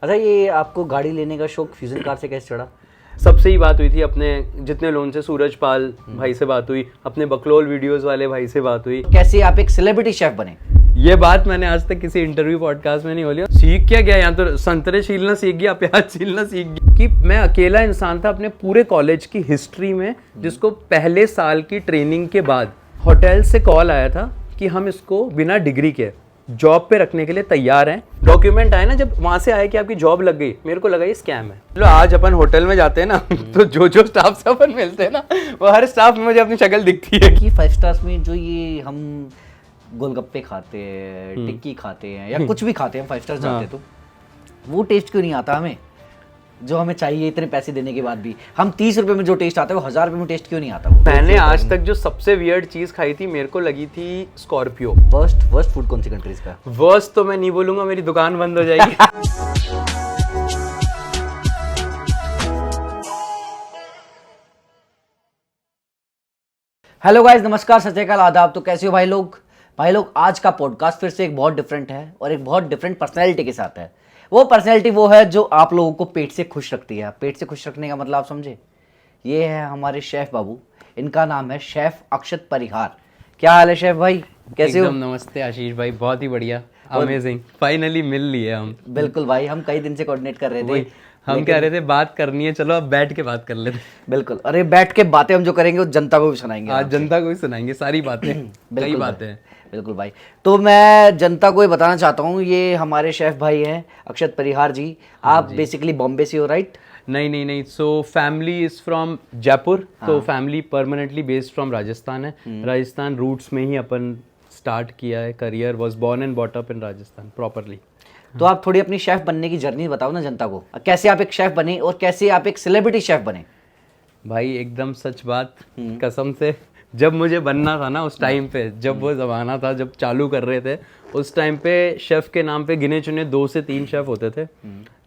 अच्छा, ये आपको गाड़ी लेने का शौक फ्यूजन कार से कैसे चढ़ा? सबसे ही बात हुई थी अपने जितने लोगों से, सूरज पाल भाई से बात हुई, अपने बकलोल वीडियोस वाले भाई से बात हुई। कैसे आप एक सेलिब्रिटी शेफ बने? ये बात मैंने आज तक किसी इंटरव्यू पॉडकास्ट में नहीं बोली। सीख क्या गया, यहाँ तो संतरे छीलना सीख गया, प्याज छीलना सीख गया। कि मैं अकेला इंसान था अपने पूरे कॉलेज की हिस्ट्री में जिसको पहले साल की ट्रेनिंग के बाद होटल से कॉल आया था कि हम इसको बिना डिग्री के जॉब पे रखने के लिए तैयार हैं। डॉक्यूमेंट आए ना, जब वहां से आए कि आपकी जॉब लग गई, मेरे को लगा ये स्कैम है। चलो आज अपन होटल में जाते हैं ना तो जो स्टाफ से अपन मिलते हैं ना, वो हर स्टाफ में मुझे अपनी शक्ल दिखती है। कि 5 स्टार्स में जो ये हम गोलगप्पे खाते हैं, टिक्की खाते हैं या कुछ भी खाते हैं, 5 स्टार्स जाते हैं, तो वो टेस्ट क्यों नहीं आता हमें जो हमें चाहिए? इतने पैसे देने के बाद भी हम 30 रुपए में जो टेस्ट आता है वो 1000 रुपए में टेस्ट क्यों नहीं आता? मैंने आज तक जो सबसे वियर्ड चीज खाई थी, मेरे को लगी थी स्कॉर्पियो। वर्स्ट फूड कौन सी कंट्रीज का? वर्स्ट तो मैं नहीं बोलूंगा, मेरी दुकान बंद हो जाएगी। हेलो गाइस, नमस्कार, सत श्री अकाल, आदाब। तो कैसे हो भाई लोग? आज का पॉडकास्ट फिर से एक बहुत डिफरेंट है और एक बहुत डिफरेंट पर्सनैलिटी के साथ है। वो पर्सनैलिटी वो है जो आप लोगों को पेट से खुश रखती है। पेट से खुश रखने का मतलब आप समझे? ये है हमारे शेफ बाबू। इनका नाम है शेफ अक्षत परिहार। क्या हाल है शेफ भाई, कैसे हो? एकदम नमस्ते आशीष भाई, बहुत ही बढ़िया, अमेजिंग। फाइनली मिल लिए हम। बिल्कुल भाई, हम कई दिन से कोऑर्डिनेट कर रहे थे। हम कह रहे थे बात करनी है, चलो अब बैठ के बात कर लेते। बिल्कुल, अरे बैठ के बातें हम जो करेंगे वो जनता को भी सुनाएंगे। आज जनता को भी सुनाएंगे सारी बातें। कई बातें। बिल्कुल भाई, तो मैं जनता को ये बताना चाहता हूँ, ये हमारे शेफ भाई हैं अक्षत परिहार जी। आप बेसिकली बॉम्बे से हो, राइट? नहीं, so family is from Jaipur. तो family permanently based from Rajasthan है। राजस्थान रूट्स में ही अपन स्टार्ट किया है career. Was born and bought up in Rajasthan properly. तो आप थोड़ी अपनी शेफ बनने की जर्नी बताओ ना जनता को, कैसे आप एक शेफ बने और कैसे आप एक सेलिब्रिटी शेफ बने? भाई एकदम सच बात, कसम से, जब मुझे बनना था ना उस टाइम पे, जब वो ज़माना था, जब चालू कर रहे थे, उस टाइम पे शेफ़ के नाम पे गिने चुने 2 से 3 शेफ़ होते थे,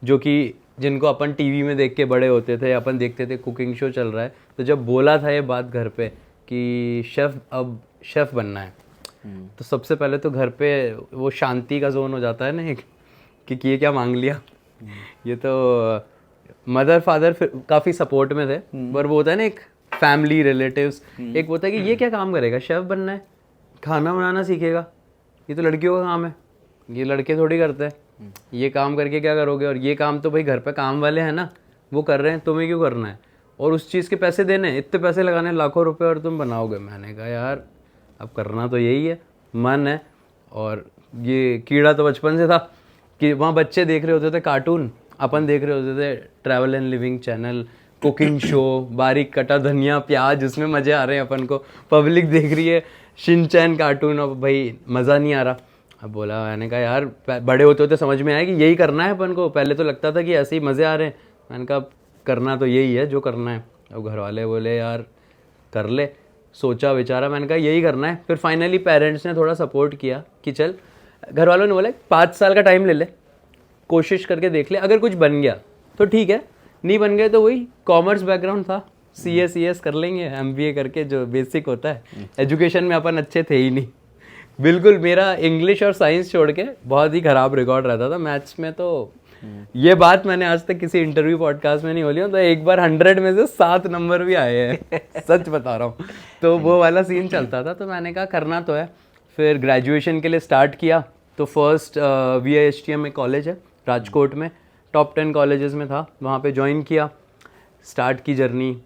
जो कि जिनको अपन टीवी में देख के बड़े होते थे। अपन देखते थे कुकिंग शो चल रहा है, तो जब बोला था ये बात घर पे कि शेफ़, अब शेफ़ बनना है, तो सबसे पहले तो घर पे वो शांति का जोन हो जाता है ना एक, कि ये क्या मांग लिया। ये तो मदर फादर काफ़ी सपोर्ट में थे, पर वो होता है ना एक फैमिली रिलेटिव्स, एक होता है कि ये क्या काम करेगा, शेफ बनना है, खाना बनाना सीखेगा, ये तो लड़कियों का काम है, ये लड़के थोड़ी करते हैं, ये काम करके क्या करोगे, और ये काम तो भाई घर पे काम वाले हैं ना, वो कर रहे हैं, तुम्हें क्यों करना है, और उस चीज़ के पैसे देने, इतने पैसे लगाने, लाखों रुपए, और तुम बनाओगे। मैंने कहा यार अब करना तो यही है, मन है। और ये कीड़ा तो बचपन से था कि वहाँ बच्चे देख रहे होते थे कार्टून, अपन देख रहे होते थे travel and living channel, cooking show, बारीक कटा धनिया प्याज, उसमें मज़े आ रहे हैं अपन को। पब्लिक देख रही है शिनचैन कार्टून, और भाई मज़ा नहीं आ रहा। अब बोला, मैंने कहा यार बड़े होते होते समझ में आया कि यही करना है अपन को। पहले तो लगता था कि ऐसे ही मज़े आ रहे हैं, मैंने कहा करना तो यही है जो करना है। अब घर वाले बोले यार कर ले, सोचा विचारा, मैंने कहा यही करना है। फिर फाइनली पेरेंट्स ने थोड़ा सपोर्ट किया कि चल, घर वालों ने बोला 5 साल का टाइम ले ले, कोशिश करके देख ले, अगर कुछ बन गया तो ठीक है, नहीं बन गए तो वही कॉमर्स बैकग्राउंड था, CS कर लेंगे, MBA करके, जो बेसिक होता है। एजुकेशन में अपन अच्छे थे ही नहीं, बिल्कुल। मेरा इंग्लिश और साइंस छोड़ के बहुत ही ख़राब रिकॉर्ड रहता था मैथ्स में। तो ये बात मैंने आज तक किसी इंटरव्यू पॉडकास्ट में नहीं बोली हूँ, तो एक बार 100 में से 7 नंबर भी आए हैं। सच बता रहा हूँ। तो वो वाला सीन चलता था, तो मैंने कहा करना तो है। फिर ग्रेजुएशन के लिए स्टार्ट किया, तो फर्स्ट VIHTM में कॉलेज है राजकोट में, टॉप 10 कॉलेजेस में था, वहाँ पे ज्वाइन किया। स्टार्ट की जर्नी,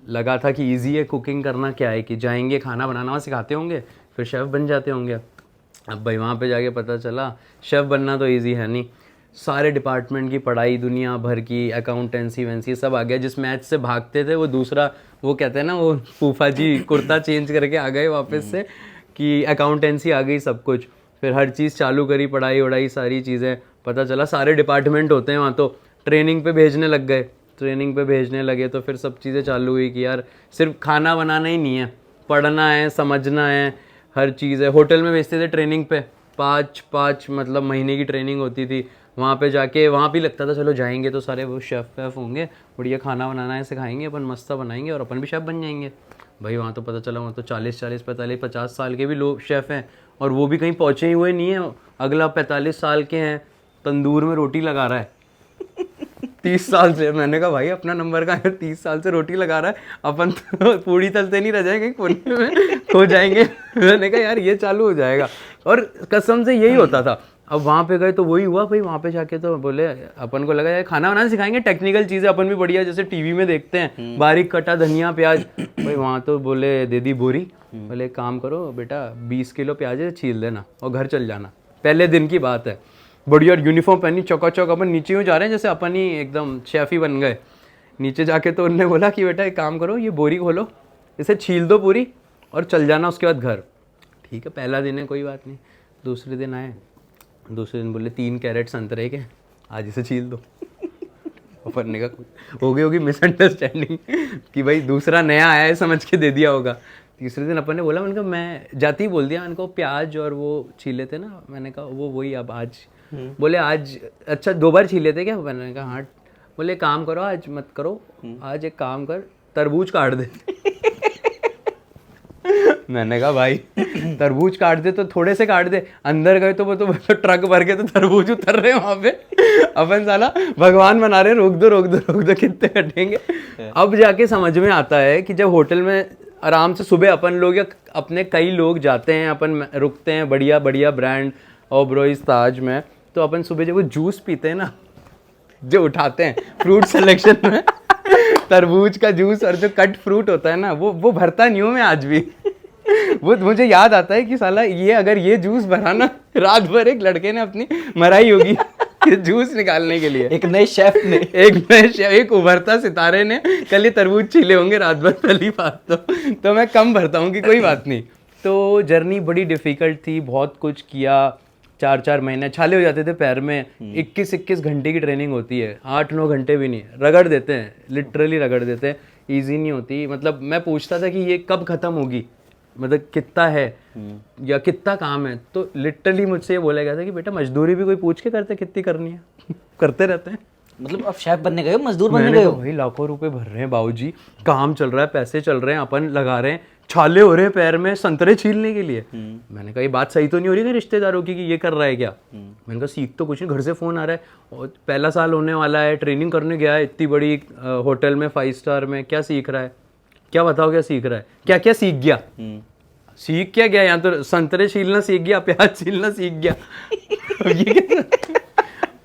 लगा था कि इजी है कुकिंग करना, क्या है कि जाएंगे खाना बनाना सिखाते होंगे, फिर शेफ़ बन जाते होंगे। अब भाई वहाँ पे जाके पता चला शेफ़ बनना तो इजी है नहीं, सारे डिपार्टमेंट की पढ़ाई, दुनिया भर की अकाउंटेंसी वेंसी सब आ गया। जिस मैथ से भागते थे वो दूसरा, वो कहते हैं ना, वो फूफा जी कुर्ता चेंज करके आ गए वापस से, कि अकाउंटेंसी आ गई, सब कुछ। फिर हर चीज़ चालू करी, पढ़ाई वढ़ाई सारी चीज़ें, पता चला सारे डिपार्टमेंट होते हैं वहाँ, तो ट्रेनिंग पे भेजने लग गए। ट्रेनिंग पे भेजने लगे तो फिर सब चीज़ें चालू हुई कि यार सिर्फ खाना बनाना ही नहीं है, पढ़ना है, समझना है, हर चीज़ है। होटल में भेजते थे ट्रेनिंग पे, 5 मतलब महीने की ट्रेनिंग होती थी। वहाँ पे जाके, वहाँ भी लगता था चलो जाएंगे तो सारे वो शेफ़ वेफ होंगे, बढ़िया खाना बनाना है सिखाएंगे, अपन मस्त बनाएंगे और अपन भी शेफ़ बन जाएंगे। भाई वहाँ तो पता चला वहाँ तो 40, 45, 50 साल के भी लोग शेफ़ हैं, और वो भी कहीं पहुँचे ही हुए नहीं हैं। अगला 45 साल के हैं, तंदूर में रोटी लगा रहा है। 30 साल से। मैंने कहा भाई अपना नंबर का है, 30 साल से रोटी लगा रहा है, अपन तो पूरी तलते नहीं रह जाएंगे, कोने में खो जाएंगे। मैंने कहा यार ये चालू हो जाएगा, और कसम से यही होता था। अब वहाँ पे गए तो वही हुआ भाई, वहाँ पे जाके तो बोले, अपन को लगा यार खाना बनाना सिखाएंगे, टेक्निकल चीज़ें अपन भी बढ़िया जैसे टीवी में देखते हैं, बारीक कटा धनिया प्याज। भाई वहाँ तो बोले दे दी बोरी, बोले काम करो बेटा 20 किलो प्याज है, छील देना और घर चल जाना। पहले दिन की बात है, बढ़िया यूनिफॉर्म पहनी चौका अपन नीचे यूँ जा रहे हैं जैसे अपन ही एकदम शेफ ही बन गए। नीचे जाके तो उन्होंने बोला कि बेटा एक काम करो, ये बोरी खोलो, इसे छील दो पूरी और चल जाना उसके बाद घर। ठीक है, पहला दिन है कोई बात नहीं। दूसरे दिन आए, दूसरे दिन बोले 3 कैरेट संतरे के, आज इसे छील दो। अपन ने कहा होगी मिसअंडरस्टैंडिंग कि भाई दूसरा नया आया है समझ के दे दिया होगा। तीसरे दिन अपन ने बोला, मैंने कहा मैं जाते ही बोल दिया, मैंने कहा प्याज और वो छीले थे ना, मैंने कहा वो वही अब आज। बोले आज अच्छा 2 बार छीले थे क्या? मैंने कहा हाँ। बोले काम करो आज मत करो, आज एक काम कर तरबूज काट दे। मैंने कहा भाई तरबूज काट दे तो थोड़े से काट दे, अंदर गए तो वो तो ट्रक भर के तो तरबूज उतर रहे हैं वहाँ पे। अपन साला भगवान बना रहे हैं, रोक दो कितने कटेंगे। अब जाके समझ में आता है कि जब होटल में आराम से सुबह अपन लोग या अपने कई लोग जाते हैं, अपन रुकते हैं बढ़िया बढ़िया ब्रांड ओबरॉयज ताज में, तो अपन सुबह जब वो जूस पीते हैं ना, जो उठाते हैं फ्रूट सिलेक्शन में तरबूज का जूस और जो कट फ्रूट होता है ना, वो भरता नहीं हूँ मैं आज भी। वो मुझे याद आता है कि साला ये अगर ये जूस भरा ना, रात भर एक लड़के ने अपनी मराई होगी ये जूस निकालने के लिए। एक नए शेफ ने, एक उभरता सितारे ने कल ये तरबूज छीले होंगे रात भर, पहली बात तो मैं कम भरता हूँ कि कोई बात नहीं। तो जर्नी बड़ी डिफिकल्ट थी, बहुत कुछ किया, 4-4 महीने छाले हो जाते थे पैर में। 21-21 घंटे की ट्रेनिंग होती है, 8-9 घंटे भी नहीं, रगड़ देते हैं, लिटरली रगड़ देते हैं, ईजी नहीं होती। मतलब मैं पूछता था कि ये कब ख़त्म होगी, मतलब कितना है या कितना काम है, तो लिटरली मुझसे ये बोला गया था कि बेटा मजदूरी भी कोई पूछ के करते कितनी करनी है। करते रहते हैं। मतलब अब शेफ बनने गए हो, मजदूर बनने गए हो? भाई लाखों रुपए भर रहे हैं बाबूजी, काम चल रहा है, पैसे चल रहे हैं, अपन लगा रहे हैं, छाले हो रहे हैं पैर में संतरे छीलने के लिए। मैंने कहा ये बात सही तो नहीं हो रही ना रिश्तेदारों की कि ये कर रहा है क्या? मैंने कहा सीख तो कुछ नहीं, घर से फोन आ रहा है और पहला साल होने वाला है, ट्रेनिंग करने गया है इतनी बड़ी होटल में 5 स्टार में, क्या सीख रहा है? क्या बताओ क्या सीख रहा है? क्या क्या सीख गया? सीख क्या गया? यहाँ तो संतरे छीलना सीख गया, प्याज छीलना सीख गया।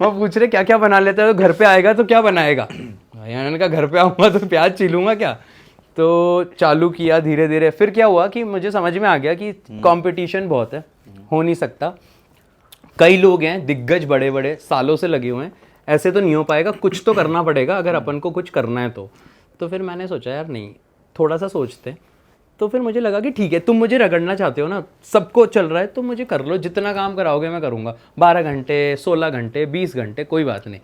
वो पूछ रहे क्या क्या बना लेता है, घर पे आएगा तो क्या बनाएगा? मैंने कहा घर पे आऊँगा तो प्याज छीलूंगा क्या? तो चालू किया धीरे धीरे। फिर क्या हुआ कि मुझे समझ में आ गया कि कंपटीशन बहुत है, हो नहीं सकता। कई लोग हैं दिग्गज बड़े बड़े सालों से लगे हुए हैं, ऐसे तो नहीं हो पाएगा, कुछ तो करना पड़ेगा अगर अपन को कुछ करना है तो फिर मैंने सोचा यार नहीं, थोड़ा सा सोचते। तो फिर मुझे लगा कि ठीक है, तुम मुझे रगड़ना चाहते हो ना, सबको चल रहा है तो मुझे कर लो, जितना काम कराओगे मैं करूँगा, 12 घंटे 16 घंटे 20 घंटे कोई बात नहीं।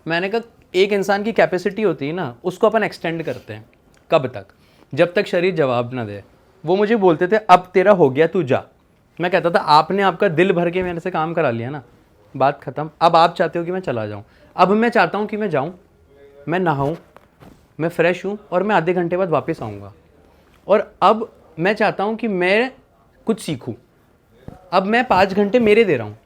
मैंने कहा एक इंसान की कैपेसिटी होती है ना, उसको अपन एक्सटेंड करते हैं। कब तक? जब तक शरीर जवाब ना दे। वो मुझे बोलते थे अब तेरा हो गया तू जा, मैं कहता था आपने आपका दिल भर के मेरे से काम करा लिया ना, बात खत्म। अब आप चाहते हो कि मैं चला जाऊँ, अब मैं चाहता हूँ कि मैं जाऊँ, मैं नहाऊँ, मैं फ्रेश हूँ और मैं आधे घंटे बाद वापस आऊँगा। और अब मैं चाहता हूँ कि मैं कुछ सीखूँ। अब मैं 5 घंटे मेरे दे रहा हूँ,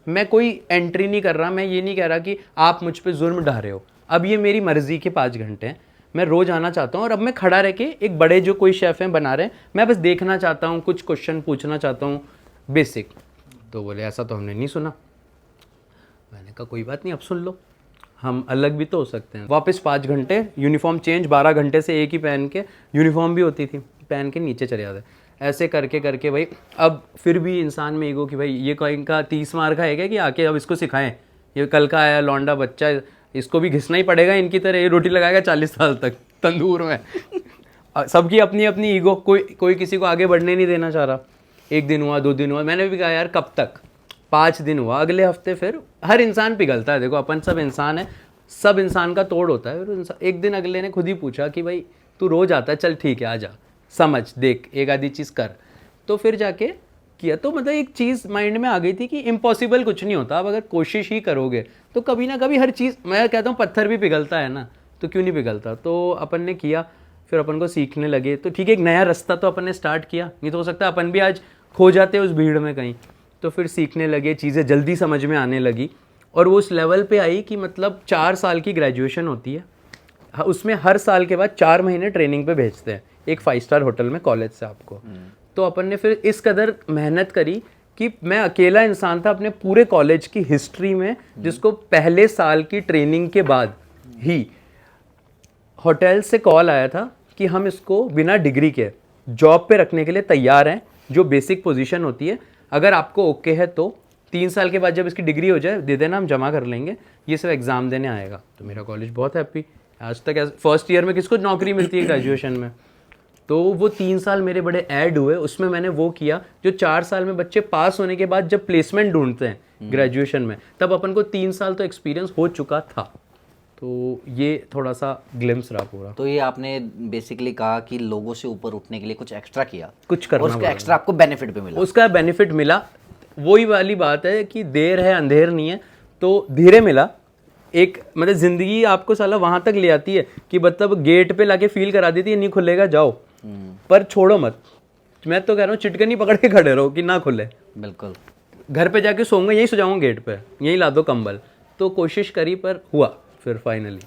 मैं कोई एंट्री नहीं कर रहा, मैं ये नहीं कह रहा कि आप मुझ पे जुर्म ढा रहे हो। अब ये मेरी मर्जी के 5 घंटे हैं, मैं रोज़ आना चाहता हूँ और अब मैं खड़ा रह के एक बड़े जो कोई शेफ़ हैं बना रहे हैं, मैं बस देखना चाहता हूँ, कुछ क्वेश्चन पूछना चाहता हूँ बेसिक। तो बोले ऐसा तो हमने नहीं सुना। मैंने कहा कोई बात नहीं, अब सुन लो, हम अलग भी तो हो सकते हैं। वापस 5 घंटे यूनिफॉर्म चेंज, 12 घंटे से एक ही पहन के, यूनिफॉर्म भी होती थी, पहन के नीचे चले जाते। ऐसे करके करके भाई अब फिर भी इंसान में ईगो कि भाई ये कोई का 30 मार का है क्या कि आके अब इसको सिखाएं, ये कल का आया लौंडा बच्चा, इसको भी घिसना ही पड़ेगा इनकी तरह, ये रोटी लगाएगा 40 साल तक तंदूर में। सबकी अपनी अपनी ईगो, कोई किसी को आगे बढ़ने नहीं देना चाह रहा। 1 दिन हुआ, 2 दिन हुआ, मैंने भी कहा यार कब तक, 5 दिन हुआ, अगले हफ्ते फिर हर इंसान पिघलता है। देखो अपन सब इंसान है, सब इंसान का तोड़ होता है। फिर एक दिन अगले ने खुद ही पूछा कि भाई तू रोज आता है, चल ठीक है आ जा, समझ देख एक आधी चीज़ कर। तो फिर जाके किया, तो मतलब एक चीज़ माइंड में आ गई थी कि इम्पॉसिबल कुछ नहीं होता। अब अगर कोशिश ही करोगे तो कभी ना कभी हर चीज़, मैं कहता हूँ पत्थर भी पिघलता है ना, तो क्यों नहीं पिघलता। तो अपन ने किया, फिर अपन को सीखने लगे। तो ठीक है, एक नया रास्ता तो अपन ने स्टार्ट किया, नहीं तो हो सकता है अपन भी आज खो जाते उस भीड़ में कहीं। तो फिर सीखने लगे, चीज़ें जल्दी समझ में आने लगी और वो उस लेवल पे आई कि मतलब 4 साल की ग्रेजुएशन होती है, उसमें हर साल के बाद 4 महीने ट्रेनिंग पे भेजते हैं एक 5 स्टार होटल में कॉलेज से आपको। तो अपन ने फिर इस कदर मेहनत करी कि मैं अकेला इंसान था अपने पूरे कॉलेज की हिस्ट्री में जिसको पहले साल की ट्रेनिंग के बाद ही होटल से कॉल आया था कि हम इसको बिना डिग्री के जॉब पे रखने के लिए तैयार हैं, जो बेसिक पोजीशन होती है, अगर आपको ओके है तो 3 साल के बाद जब इसकी डिग्री हो जाए दे देना, हम जमा कर लेंगे, ये सिर्फ एग्ज़ाम देने आएगा। तो मेरा कॉलेज बहुत हैप्पी, आज तक फर्स्ट ईयर में किसको नौकरी मिलती है ग्रेजुएशन में। तो वो 3 साल मेरे बड़े ऐड हुए, उसमें मैंने वो किया जो 4 साल में बच्चे पास होने के बाद जब प्लेसमेंट ढूंढते हैं ग्रेजुएशन में, तब अपन को 3 साल तो एक्सपीरियंस हो चुका था। तो ये थोड़ा सा ग्लिम्स रहा पूरा। तो ये आपने बेसिकली कहा कि लोगों से ऊपर उठने के लिए कुछ एक्स्ट्रा किया, कुछ करना, उसका एक्स्ट्रा आपको बेनिफिट भी मिला। उसका बेनिफिट मिला, वही वाली बात है कि देर है अंधेर नहीं है, तो धीरे मिला। एक मतलब ज़िंदगी आपको साला वहाँ तक ले आती है कि मतलब गेट पे लाके फील करा देती है नहीं खुलेगा जाओ, पर छोड़ो मत। मैं तो कह रहा हूँ चिटकनी पकड़ के खड़े रहो कि ना खुले। बिल्कुल। घर पे जाके सोऊंगा यहीं सो जाऊंगा गेट पे, यहीं ला दो कंबल। तो कोशिश करी पर हुआ फिर फाइनली,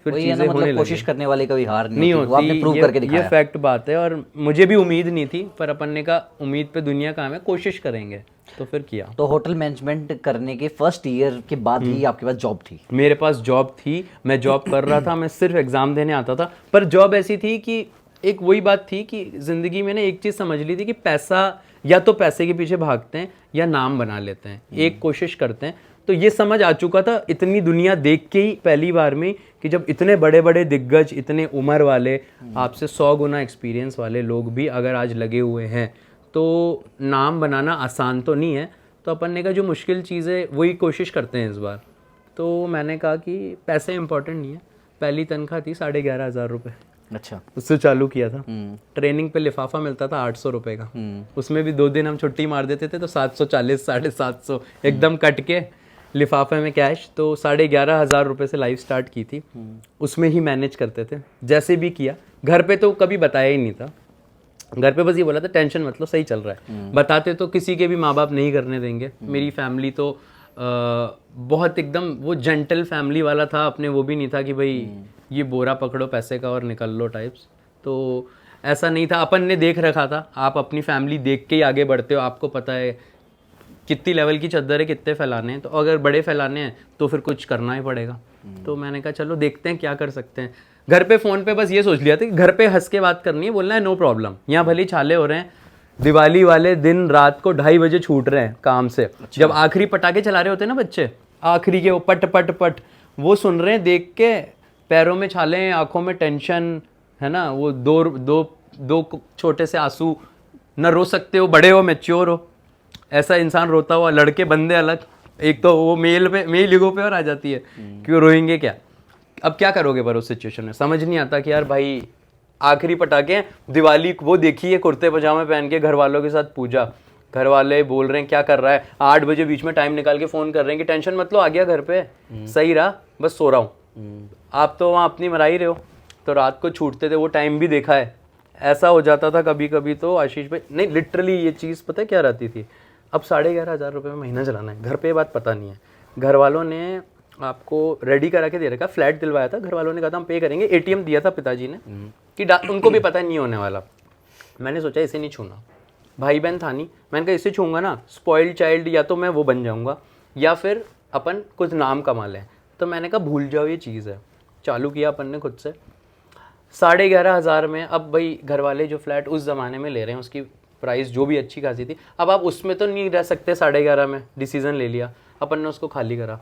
फिर वही है ना, चीजें होने मतलब कोशिश लगी। करने वाले कभी हार नहीं वो आपने होती, प्रूव करके ये दिखाया। फैक्ट बात है। और मुझे भी उम्मीद नहीं थी, पर अपन ने कहा उम्मीद पे दुनिया काम है, कोशिश करेंगे, तो फिर किया। तो होटल मैनेजमेंट करने के फर्स्ट ईयर के बाद ही आपके पास जॉब थी? मेरे पास जॉब थी, मैं जॉब कर रहा था, मैं सिर्फ एग्जाम देने आता था। पर जॉब ऐसी थी कि एक वही बात थी कि जिंदगी में ने एक चीज समझ ली थी कि पैसा, या तो पैसे के पीछे भागते हैं या नाम बना लेते हैं, एक कोशिश करते हैं। तो ये समझ आ चुका था इतनी दुनिया देख के ही पहली बार में कि जब इतने बड़े बड़े दिग्गज, इतने उम्र वाले, आपसे 100 गुना एक्सपीरियंस वाले लोग भी अगर आज लगे हुए हैं, तो नाम बनाना आसान तो नहीं है। तो अपन ने कहा जो मुश्किल चीज़ है वही कोशिश करते हैं इस बार। तो मैंने कहा कि पैसे इंपॉर्टेंट नहीं है। पहली तनख्वाह थी 11,500 रुपये, अच्छा। उससे चालू किया था। ट्रेनिंग पे लिफाफा मिलता था 800 रुपये का, उसमें भी 2 दिन हम छुट्टी मार देते थे तो 740, 750 एकदम कट के लिफाफे में कैश। तो 11,500 रुपये से लाइफ स्टार्ट की थी, उसमें ही मैनेज करते थे जैसे भी किया। घर पे तो कभी बताया ही नहीं था, घर पे बस ये बोला था टेंशन मतलब सही चल रहा है। बताते तो किसी के भी माँ बाप नहीं करने देंगे। मेरी फैमिली तो बहुत एकदम वो जेंटल फैमिली वाला था, अपने वो भी नहीं था कि भाई ये बोरा पकड़ो पैसे का और निकल लो टाइप्स। तो ऐसा नहीं था, अपन ने देख रखा था। आप अपनी फैमिली देख के ही आगे बढ़ते हो, आपको पता है कितनी लेवल की चद्दर है, कितने फैलाने हैं। तो अगर बड़े फैलाने हैं तो फिर कुछ करना ही पड़ेगा। तो मैंने कहा चलो देखते हैं क्या कर सकते हैं। घर पे फ़ोन पे बस ये सोच लिया था कि घर पे हंस के बात करनी है, बोलना है नो प्रॉब्लम। यहाँ भले छाले हो रहे हैं, दिवाली वाले दिन रात को 2:30 बजे छूट रहे हैं काम से। अच्छा। जब आखिरी पटाखे चला रहे होते हैं ना बच्चे, आखिरी के वो पट पट पट, वो सुन रहे हैं देख के, पैरों में छाले, आंखों में टेंशन है ना, वो दो छोटे से आंसू, न रो सकते हो, बड़े हो मैच्योर हो, ऐसा इंसान रोता हुआ, लड़के बंदे अलग। एक तो वो मेल ईगो पे और आ जाती है कि वो रोएंगे क्या। अब क्या करोगे पर उस सिचुएशन में, समझ नहीं आता कि यार भाई आखिरी पटाखे हैं, दिवाली वो देखी है कुर्ते पजामे पहन के घर वालों के साथ पूजा, घर वाले बोल रहे हैं क्या कर रहा है, 8 बजे बीच में टाइम निकाल के फ़ोन कर रहे हैं कि टेंशन मत लो, आ गया घर पे, सही रहा, बस सो रहा हूँ। आप तो वहाँ अपनी मरा ही रहे हो। तो रात को छूटते थे, वो टाइम भी देखा है, ऐसा हो जाता था कभी कभी। तो आशीष भाई नहीं, लिटरली ये चीज़ पता है क्या रहती थी, अब 11,500 रुपये में महीना चलाना है। घर पे ये बात पता नहीं है, घर वालों ने आपको रेडी करा के दे रखा, फ्लैट दिलवाया था, घर वालों ने कहा था हम पे करेंगे, ATM दिया था पिताजी ने कि उनको भी पता नहीं होने वाला। मैंने सोचा इसे नहीं छूना, भाई बहन था नहीं, मैंने कहा इसे छूंगा ना स्पॉइल्ड चाइल्ड, या तो मैं वो बन जाऊंगा या फिर अपन कुछ नाम कमा लें। तो मैंने कहा भूल जाओ ये चीज़ है। चालू किया अपन ने खुद से 11,500 में। अब भाई घर वाले जो फ्लैट उस ज़माने में ले रहे हैं उसकी प्राइस जो भी अच्छी खासी थी, अब आप उसमें तो नहीं रह सकते। 11,500 में डिसीज़न ले लिया अपन ने, उसको खाली करा।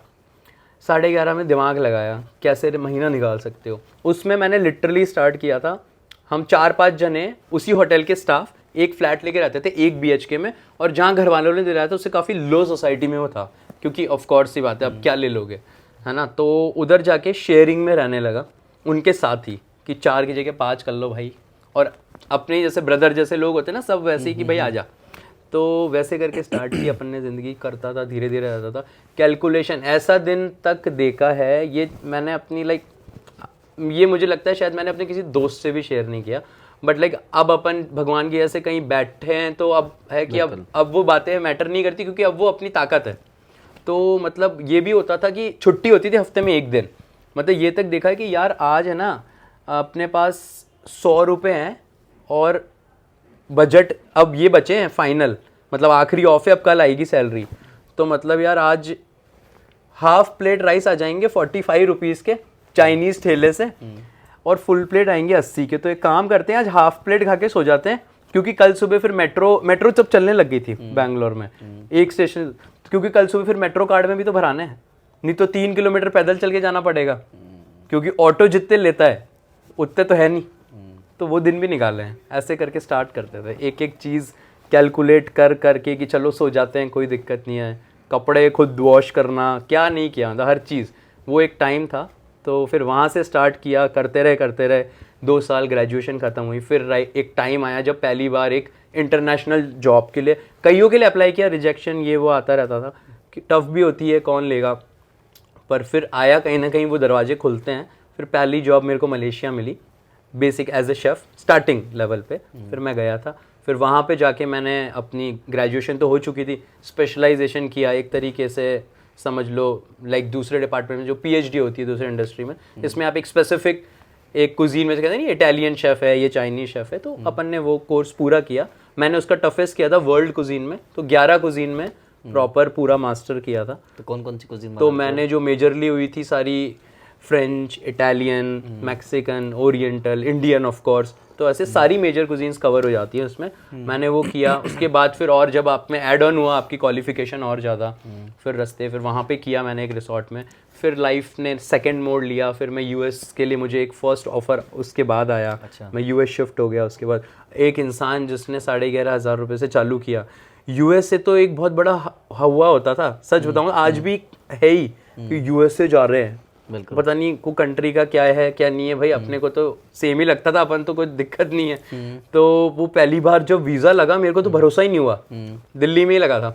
11,500 में दिमाग लगाया कैसे महीना निकाल सकते हो। उसमें मैंने लिटरली स्टार्ट किया था, हम 4-5 जने उसी होटल के स्टाफ एक फ्लैट लेके रहते थे 1 BHK में, और जहाँ घर वालों ने दिलाया था उससे काफ़ी लो सोसाइटी में वो था, क्योंकि ऑफकोर्स सी बात है अब क्या ले लोगे, है ना। तो उधर जाके शेयरिंग में रहने लगा उनके साथ ही कि 4 की जगह 5 कर लो भाई, और अपने जैसे ब्रदर जैसे लोग होते हैं ना सब वैसे ही कि भाई आजा। तो वैसे करके स्टार्ट की अपन ने ज़िंदगी, करता था धीरे धीरे रहता था। कैलकुलेशन ऐसा दिन तक देखा है, ये मैंने अपनी ये मुझे लगता है शायद मैंने अपने किसी दोस्त से भी शेयर नहीं किया, बट अब अपन भगवान की ऐसे कहीं बैठे हैं तो अब है कि अब वो बातें मैटर नहीं करती, क्योंकि अब वो अपनी ताकत है। तो मतलब ये भी होता था कि छुट्टी होती थी हफ्ते में एक दिन, मतलब ये तक देखा है कि यार आज है ना अपने पास 100 रुपये हैं और बजट अब ये बचे हैं फाइनल, मतलब आखिरी ऑफ है, अब कल आएगी सैलरी, तो मतलब यार आज हाफ प्लेट राइस आ जाएंगे 45 रुपीज़ के चाइनीज़ ठेले से, और फुल प्लेट आएंगे 80 के। तो एक काम करते हैं, आज हाफ प्लेट खा के सो जाते हैं, क्योंकि कल सुबह फिर मेट्रो जब चलने लग गई थी बैंगलोर में एक स्टेशन, क्योंकि कल सुबह फिर मेट्रो कार्ड में भी तो भराने हैं, नहीं तो 3 किलोमीटर पैदल चल के जाना पड़ेगा, क्योंकि ऑटो जितने लेता है उतने तो है नहीं। तो वो दिन भी निकाले हैं, ऐसे करके स्टार्ट करते थे, एक एक चीज़ कैलकुलेट कर करके कि चलो सो जाते हैं, कोई दिक्कत नहीं है, कपड़े खुद वॉश करना, क्या नहीं किया था, हर चीज़, वो एक टाइम था। तो फिर वहाँ से स्टार्ट किया, करते रहे 2 साल, ग्रेजुएशन ख़त्म हुई, फिर एक टाइम आया जब पहली बार एक इंटरनेशनल जॉब के लिए, कईयों के लिए अप्लाई किया, रिजेक्शन ये वो आता रहता था कि टफ भी होती है, कौन लेगा, पर फिर आया कहीं ना कहीं वो दरवाजे खुलते हैं। फिर पहली जॉब मेरे को मलेशिया मिली, basic as a chef starting level पे, फिर मैं गया था, फिर वहाँ पे जाके मैंने अपनी ग्रेजुएशन तो हो चुकी थी, स्पेशलाइजेशन किया एक तरीके से, समझ लो लाइक दूसरे डिपार्टमेंट में जो पीएचडी होती है दूसरे इंडस्ट्री में, इसमें आप एक स्पेसिफिक एक कुजीन में से कहते हैं नहीं, इटालियन शेफ़ है, ये चाइनीज़ शेफ़ है, तो अपन ने वो कोर्स पूरा किया। मैंने उसका टफेस्ट किया था वर्ल्ड कुजीन में, तो 11 कुजीन में प्रॉपर पूरा मास्टर किया था। तो कौन कौन सी कुजीन? तो मैंने जो मेजरली हुई थी सारी French, Italian, Mexican, oriental, Indian of course, तो ऐसे सारी मेजर कुजीन्स कवर हो जाती हैं उसमें। मैंने वो किया, उसके बाद फिर और जब आप में ऐड ऑन हुआ आपकी क्वालिफिकेशन और ज़्यादा, फिर फिर वहाँ पे किया मैंने एक रिसोर्ट में, फिर लाइफ ने सेकंड मोड लिया, फिर मैं यूएस के लिए मुझे एक फ़र्स्ट ऑफ़र उसके बाद आया। अच्छा। मैं यूएस शिफ्ट हो गया। उसके बाद एक इंसान जिसने 11,500 रुपये से चालू किया, यूएस से तो एक बहुत बड़ा हवा होता था, सच बताऊँगा आज भी है ही कि यूएस से जा रहे हैं, बिल्कुल पता नहीं को कंट्री का क्या है क्या नहीं है भाई, अपने को तो सेम ही लगता था, अपन तो कोई दिक्कत नहीं है। तो वो पहली बार जब वीज़ा लगा मेरे को तो भरोसा ही नहीं हुआ, दिल्ली में ही लगा था,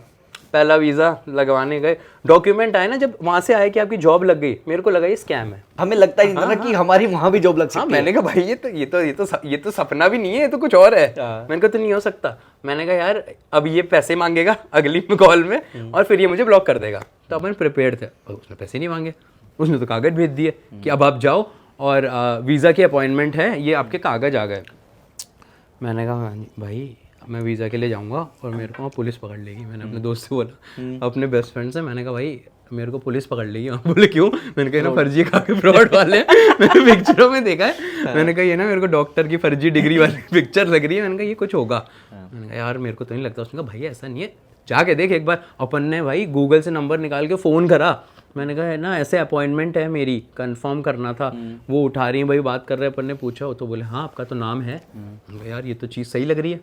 पहला वीज़ा लगवाने गए, डॉक्यूमेंट आए ना, जब वहाँ से आए कि आपकी जॉब लग गई, मेरे को लगा ये स्कैम है। हमें लगता ही नहीं था कि हमारी वहाँ भी जॉब लग सकती है। मैंने कहा भाई ये तो सपना भी नहीं है, ये तो कुछ और है। मैंने कहा तो नहीं हो सकता। मैंने कहा यार अब ये पैसे मांगेगा अगली कॉल में और फिर ये मुझे ब्लॉक कर देगा, तो अपन प्रिपेयर्ड थे। उसने पैसे नहीं मांगे, उसने तो कागज भेज दिए कि अब आप जाओ और वीज़ा की अपॉइंटमेंट है, ये आपके कागज आ गए। मैंने कहा हाँ भाई मैं वीज़ा के लिए जाऊंगा और मेरे को वहाँ पुलिस पकड़ लेगी। मैंने अपने दोस्त से बोला, अपने बेस्ट फ्रेंड से, मैंने कहा भाई मेरे को पुलिस पकड़ लेगी। बोले क्यों? मैंने कहा ना फर्जी कागज फ्रॉड वाले हैं, मैंने पिक्चरों में देखा है। मैंने कहा ये ना मेरे को डॉक्टर की फर्जी डिग्री वाली पिक्चर लग रही है। मैंने कहा ये कुछ होगा। मैंने कहा यार मेरे को तो नहीं लगता। उसने कहा भाई ऐसा नहीं है, जाके देख एक बार। अपन ने भाई गूगल से नंबर निकाल के फ़ोन करा। मैंने कहा है ना ऐसे अपॉइंटमेंट है मेरी, कंफर्म करना था। वो उठा रही हैं भाई, बात कर रहे हैं। अपन ने पूछा तो बोले हाँ आपका तो नाम है। यार ये तो चीज़ सही लग रही है।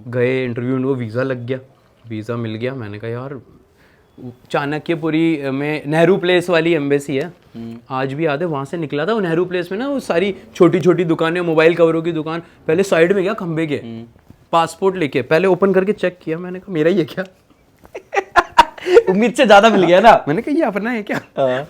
गए इंटरव्यू, वो वीज़ा लग गया, वीज़ा मिल गया। मैंने कहा यार चाणक्यपुरी में नेहरू प्लेस वाली एम्बेसी है, आज भी याद है, वहाँ से निकला था। वो नेहरू प्लेस में ना वो सारी छोटी छोटी दुकानें, मोबाइल कवरों की दुकान, पहले साइड में गया खंबे के, पासपोर्ट लेके पहले ओपन करके चेक किया। मैंने कहा मेरा ही है क्या? उम्मीद से ज्यादा मिल गया ना। मैंने कहा ये अपना है क्या?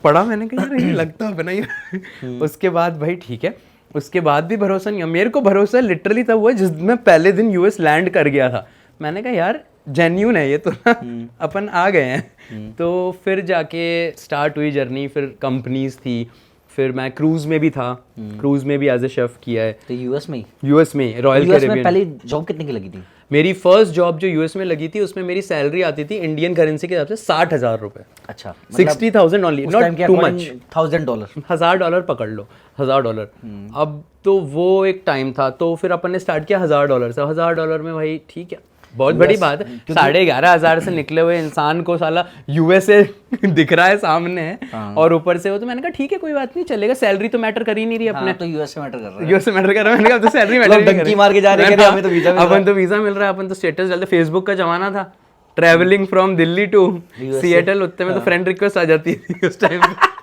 पढ़ा, मैंने कहा यार ये लगता अपना ही। उसके बाद भाई ठीक है, उसके बाद भी भरोसा नहीं। मेरे को भरोसा लिटरली तब हुआ जिस मैं पहले दिन यूएस लैंड कर गया था। मैंने कहा यार जेन्यून है ये तो ना, अपन आ गए हैं। तो फिर जाके स्टार्ट हुई जर्नी। फिर कंपनीज थी, फिर मैं क्रूज में भी था, क्रूज में भी एज ए शेफ किया है। तो यूएस में रॉयल कैरिबियन। पहली जॉब कितने की लगी थी? मेरी फर्स्ट जॉब जो यूएस में लगी थी उसमें मेरी सैलरी आती थी इंडियन करेंसी के हिसाब से 60,000 रुपए। अच्छा, 60,000 ओनली, नॉट टू मच। $1,000 $1,000 पकड़ लो, $1,000। अब तो वो एक टाइम था। तो फिर अपन ने स्टार्ट किया $1,000 से। $1,000 में भाई ठीक है, बहुत बड़ी बात है। 11,500 से निकले हुए इंसान को साला यूएसए दिख रहा है सामने है, और ऊपर से वो। तो मैंने कहा ठीक है कोई बात नहीं, चलेगा। सैलरी तो मैटर कर ही नहीं रही अपने। तो यूएसए मैटर कर रहा है, यूएसए मैटर कर रहा है। मैंने कहा तो सैलरी मैटर नहीं कर रही, मार के जा रहे हैं, हमें तो वीजा मिल रहा है। अपन तो वीजा मिल रहा है, अपन तो स्टेटस डालते। फेसबुक का जमाना था, travelling from Delhi to Seattle, उतने में तो फ्रेंड रिक्वेस्ट आ जाती थी उस टाइम पे।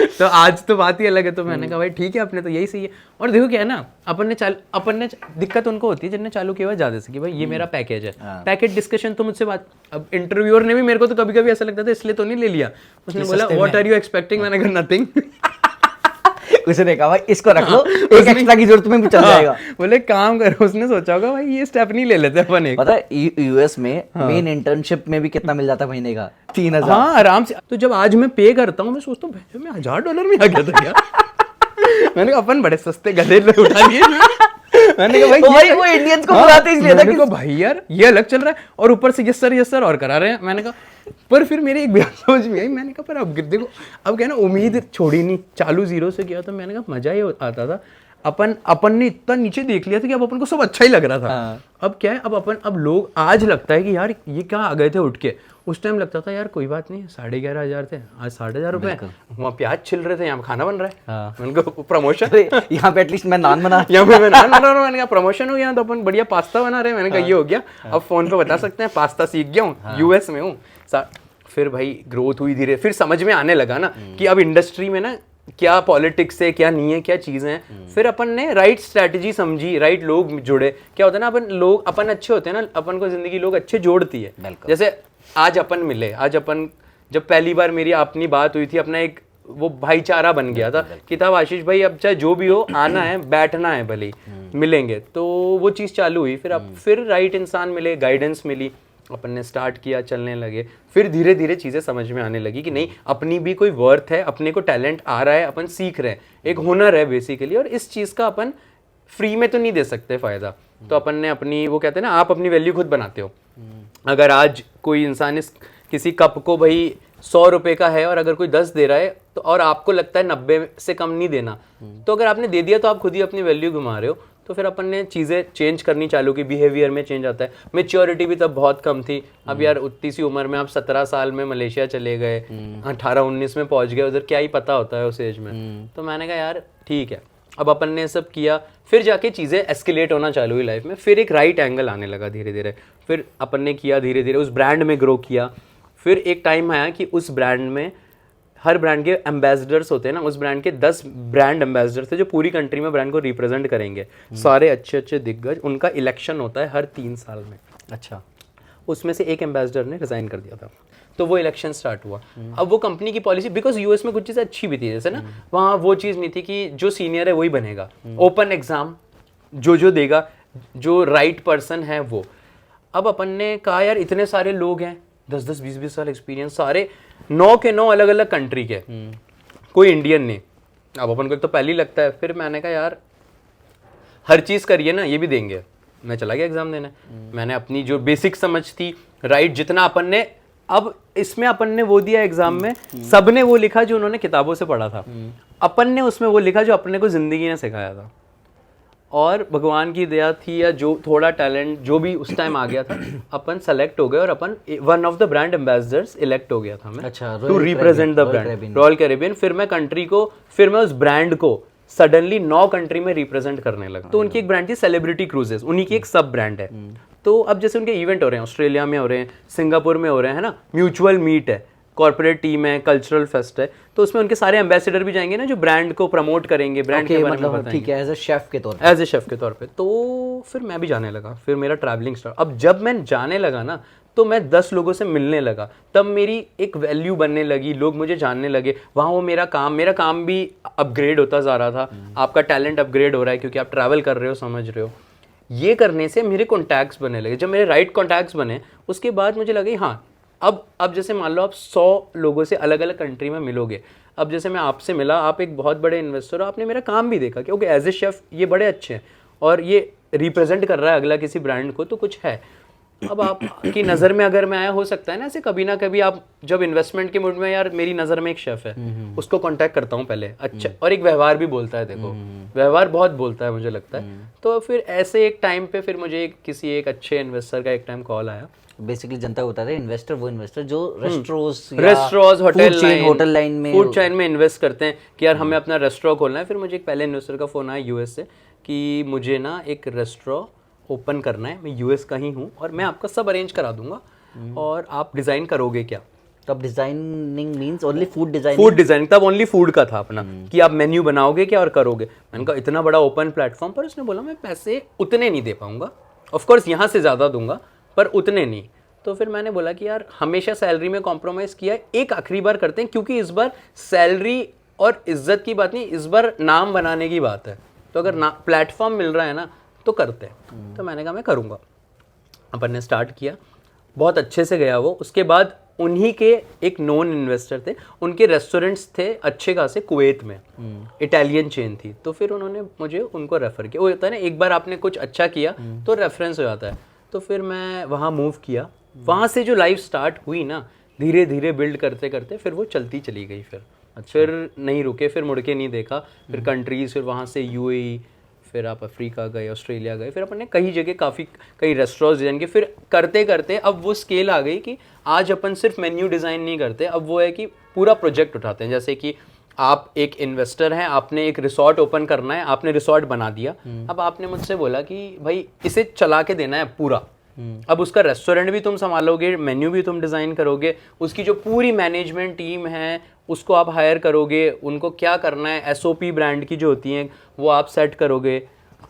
तो आज तो बात ही अलग है। तो मैंने कहा भाई ठीक है, अपने तो यही सही है। और देखो क्या है ना, अपन ने दिक्कत उनको होती है जिनने चालू किया हुआ ज्यादा से कि भाई ये मेरा पैकेज है। पैकेज डिस्कशन तो मुझसे बात, अब इंटरव्यूअर ने भी मेरे को तो कभी कभी ऐसा लगता था इसलिए तो नहीं ले लिया। उसने बोला व्हाट आर यू एक्सपेक्टिंग? मैंने कहा नथिंग। उसने कहा भाई इसको रख लो, एक एक्स्ट्रा की जरूरत में भी चल जाएगा। बोले काम करो, उसने सोचा होगा भाई ये स्टेप नहीं ले लेते अपन एक। पता है यूएस में मेन इंटर्नशिप में भी कितना मिल जाता है महीने का? 3,000। हाँ आराम से। तो जब आज मैं पे करता हूँ मैं सोचता हूँ मैं $1,000 में आ गया था क्या। मैंने कहा अपन बड़े सस्ते गधे उठा लिए। मैंने कहा भाई वो इंडियंस को बुलाते इसलिए था कि भाई यार ये अलग चल रहा है और ऊपर से यस सर और करा रहे हैं। मैंने कहा पर फिर मेरे एक बात समझ में आई, मैंने कहा पर अब देखो अब क्या ना, उम्मीद छोड़ी नहीं, चालू 0 से किया तो मैंने कहा मजा ही आता था। अपन ने इतना नीचे देख लिया था कि अब अपन को सब अच्छा ही लग रहा था। हाँ। अब क्या है, अब लोग आज लगता है कि यार ये क्या आ गए थे उठ के। उस टाइम लगता था यार कोई बात नहीं, 11,500 थे, आज 11,500 रुपए। वहाँ प्याज छिल रहे थे, यहाँ खाना बन रहा है। हाँ। मैंने कहा प्रमोशन, यहाँ पे एटलीस्ट मैं नान बना, यहाँ पे मैं नान बना रहा हूँ। मैंने कहा प्रमोशन हो गया तो अपन बढ़िया पास्ता बना रहे हैं। मैंने कहा ये हो गया, अब फोन पे बता सकते हैं पास्ता सीख गया हूँ, यूएस में हूँ। फिर भाई ग्रोथ हुई धीरे, फिर समझ में आने लगा ना कि अब इंडस्ट्री में ना क्या पॉलिटिक्स है, क्या नहीं है, क्या चीज़ें हैं। फिर अपन ने राइट स्ट्रैटेजी समझी, राइट लोग जुड़े। क्या होता है ना, अपन अच्छे होते हैं ना, अपन को जिंदगी लोग अच्छे जोड़ती है। जैसे आज अपन मिले, आज अपन जब पहली बार मेरी अपनी बात हुई थी, अपना एक वो भाईचारा बन गया था कि तब आशीष भाई अब चाहे जो भी हो आना है, बैठना है, भले मिलेंगे। तो वो चीज़ चालू हुई। फिर राइट इंसान मिले, गाइडेंस मिली, अपन ने स्टार्ट किया, चलने लगे। फिर धीरे धीरे चीज़ें समझ में आने लगी कि नहीं अपनी भी कोई वर्थ है, अपने को टैलेंट आ रहा है, अपन सीख रहे हैं, एक हुनर है बेसिकली, और इस चीज़ का अपन फ्री में तो नहीं दे सकते फ़ायदा। तो अपन ने अपनी, वो कहते हैं ना, आप अपनी वैल्यू खुद बनाते हो। अगर आज कोई इंसान इस किसी कप को भाई 100 रुपये का है और अगर कोई 10 दे रहा है तो, और आपको लगता है 90 से कम नहीं देना, तो अगर आपने दे दिया तो आप खुद ही अपनी वैल्यू घुमा रहे हो। तो फिर अपन ने चीज़ें चेंज करनी चालू की, बिहेवियर में चेंज आता है। मेच्योरिटी भी तब बहुत कम थी। अब यार उतनी सी उम्र में आप 17 साल में मलेशिया चले गए, 18-19 में पहुंच गए, उधर क्या ही पता होता है उस एज में। तो मैंने कहा यार ठीक है, अब अपन ने सब किया। फिर जाके चीज़ें एस्केलेट होना चालू हुई लाइफ में। फिर एक राइट एंगल आने लगा धीरे धीरे। फिर अपन ने किया धीरे धीरे, उस ब्रांड में ग्रो किया। फिर एक टाइम आया कि उस ब्रांड में हर ब्रांड के एम्बेसडर्स होते हैं ना, उस ब्रांड के 10 ब्रांड एम्बेसडर थे जो पूरी कंट्री में ब्रांड को रिप्रेजेंट करेंगे। सारे अच्छे अच्छे दिग्गज, उनका इलेक्शन होता है हर 3 साल में। अच्छा। उसमें से एक एम्बेसडर ने रिजाइन कर दिया था, तो वो इलेक्शन स्टार्ट हुआ। अब वो कंपनी की पॉलिसी, बिकॉज यूएस में कुछ चीज़ें अच्छी भी थी, जैसे ना वहाँ वो चीज़ नहीं थी कि जो सीनियर है वही बनेगा। ओपन एग्जाम जो देगा, जो राइट पर्सन है वो। अब अपन ने कहा यार इतने सारे लोग हैं, 10-10, 20-20 साल एक्सपीरियंस, सारे 9 के 9 अलग अलग कंट्री के, कोई इंडियन नहीं। अब अपन को तो पहले ही लगता है। फिर मैंने कहा यार हर चीज़ करिए ना, ये भी देंगे। मैं चला गया एग्जाम देने। मैंने अपनी जो बेसिक समझ थी, राइट, जितना अपन ने, अब इसमें अपन ने वो दिया एग्जाम में, सब ने वो लिखा जो उन्होंने किताबों से पढ़ा था, अपन ने उसमें वो लिखा जो अपने को जिंदगी ने सिखाया था। और भगवान की दया थी या जो थोड़ा टैलेंट जो भी उस टाइम आ गया था, अपन सेलेक्ट हो गए और अपन one of the brand ambassadors elect हो गया था मैं, to represent the brand Royal Caribbean. फिर मैं कंट्री को, फिर मैं उस ब्रांड को सडनली 9 कंट्री में रिप्रेजेंट करने लगा। तो उनकी एक ब्रांड थी सेलिब्रिटी क्रूजेस, उन्हीं की एक सब ब्रांड है। तो अब जैसे उनके इवेंट हो रहे हैं, ऑस्ट्रेलिया में हो रहे हैं, सिंगापुर में हो रहे हैं, है ना, म्यूचुअल मीट है, कॉर्पोरेट टीम है, कल्चरल फेस्ट है, तो उसमें उनके सारे एम्बेसडर भी जाएंगे ना, जो ब्रांड को प्रमोट करेंगे, ब्रांड के बारे में बताएंगे। ठीक है, एज ए शेफ के तौर पे, एज ए शेफ के तौर पे। तो फिर मैं भी जाने लगा, फिर मेरा ट्रैवलिंग स्टार्ट। अब जब मैं जाने लगा ना, तो मैं 10 लोगों से मिलने लगा, तब मेरी एक वैल्यू बनने लगी, लोग मुझे जानने लगे। वहाँ वो मेरा काम भी अपग्रेड होता जा रहा था। आपका टैलेंट अपग्रेड हो रहा है क्योंकि आप ट्रैवल कर रहे हो, समझ रहे हो। ये करने से मेरे कॉन्टैक्ट्स बनने लगे। जब मेरे राइट कॉन्टैक्ट्स बने, उसके बाद मुझे लगा हाँ, अब जैसे मान लो आप 100 लोगों से अलग अलग कंट्री में मिलोगे। अब जैसे मैं आपसे मिला, आप एक बहुत बड़े इन्वेस्टर हो, आपने मेरा काम भी देखा कि ओके एज ए शेफ ये बड़े अच्छे हैं और ये रिप्रेजेंट कर रहा है अगला किसी ब्रांड को, तो कुछ है। अब आपकी नज़र में अगर मैं आया, हो सकता है ना ऐसे कभी ना कभी आप जब इन्वेस्टमेंट के मूड में, यार मेरी नज़र में एक शेफ है, उसको कांटेक्ट करता हूँ पहले। अच्छा, और एक व्यवहार भी बोलता है, देखो व्यवहार बहुत बोलता है मुझे लगता है। तो फिर ऐसे एक टाइम पे फिर मुझे किसी एक अच्छे इन्वेस्टर का एक टाइम कॉल आया। बेसिकली जनता को बताते हैं इन्वेस्टर वो इन्वेस्टर जो रेस्टोरेंट्स, होटल लाइन में, फूड चेन में इन्वेस्ट करते हैं कि यार हमें अपना रेस्टोरेंट खोलना है। फिर मुझे एक पहले इन्वेस्टर का फ़ोन आया यूएस से कि मुझे ना एक रेस्टोरेंट ओपन करना है, मैं यूएस का ही हूँ और मैं आपका सब अरेंज करा दूंगा और आप डिज़ाइन करोगे क्या। तब designing means only food designing, तब ओनली फूड का था अपना कि आप मेन्यू बनाओगे क्या और करोगे। मैंने कहा इतना बड़ा ओपन प्लेटफॉर्म पर। उसने बोला मैं पैसे उतने नहीं दे पाऊंगा, ऑफ कोर्स यहाँ से ज़्यादा दूंगा पर उतने नहीं। तो फिर मैंने बोला कि यार हमेशा सैलरी में कॉम्प्रोमाइज़ किया है, एक आखिरी बार करते हैं, क्योंकि इस बार सैलरी और इज्जत की बात नहीं, इस बार नाम बनाने की बात है। तो अगर प्लेटफॉर्म मिल रहा है ना तो करते हैं। तो मैंने कहा मैं करूँगा। अपन ने स्टार्ट किया, बहुत अच्छे से गया वो। उसके बाद उन्हीं के एक नॉन इन्वेस्टर थे, उनके रेस्टोरेंट्स थे अच्छे खासे कुवैत में, इटालियन चेन थी। तो फिर उन्होंने मुझे उनको रेफ़र किया। वो होता है ना, एक बार आपने कुछ अच्छा किया तो रेफरेंस हो जाता है। तो फिर मैं वहाँ मूव किया। वहाँ से जो लाइफ स्टार्ट हुई ना, धीरे धीरे बिल्ड करते करते फिर वो चलती चली गई। फिर नहीं रुके, फिर मुड़ के नहीं देखा। फिर कंट्रीज़, फिर वहाँ से यूएई, फिर आप अफ्रीका गए, ऑस्ट्रेलिया गए, फिर अपन ने कई जगह कई रेस्टोरेंट्स डिज़ाइन किए। फिर करते करते अब वो स्केल आ गई कि आज अपन सिर्फ मेन्यू डिज़ाइन नहीं करते, अब वो है कि पूरा प्रोजेक्ट उठाते हैं। जैसे कि आप एक इन्वेस्टर हैं, आपने एक रिसोर्ट ओपन करना है, आपने रिसोर्ट बना दिया। अब आपने मुझसे बोला कि भाई इसे चला के देना है पूरा। अब उसका रेस्टोरेंट भी तुम संभालोगे, मेन्यू भी तुम डिज़ाइन करोगे, उसकी जो पूरी मैनेजमेंट टीम है उसको आप हायर करोगे, उनको क्या करना है, एसओपी ब्रांड की जो होती हैं वो आप सेट करोगे,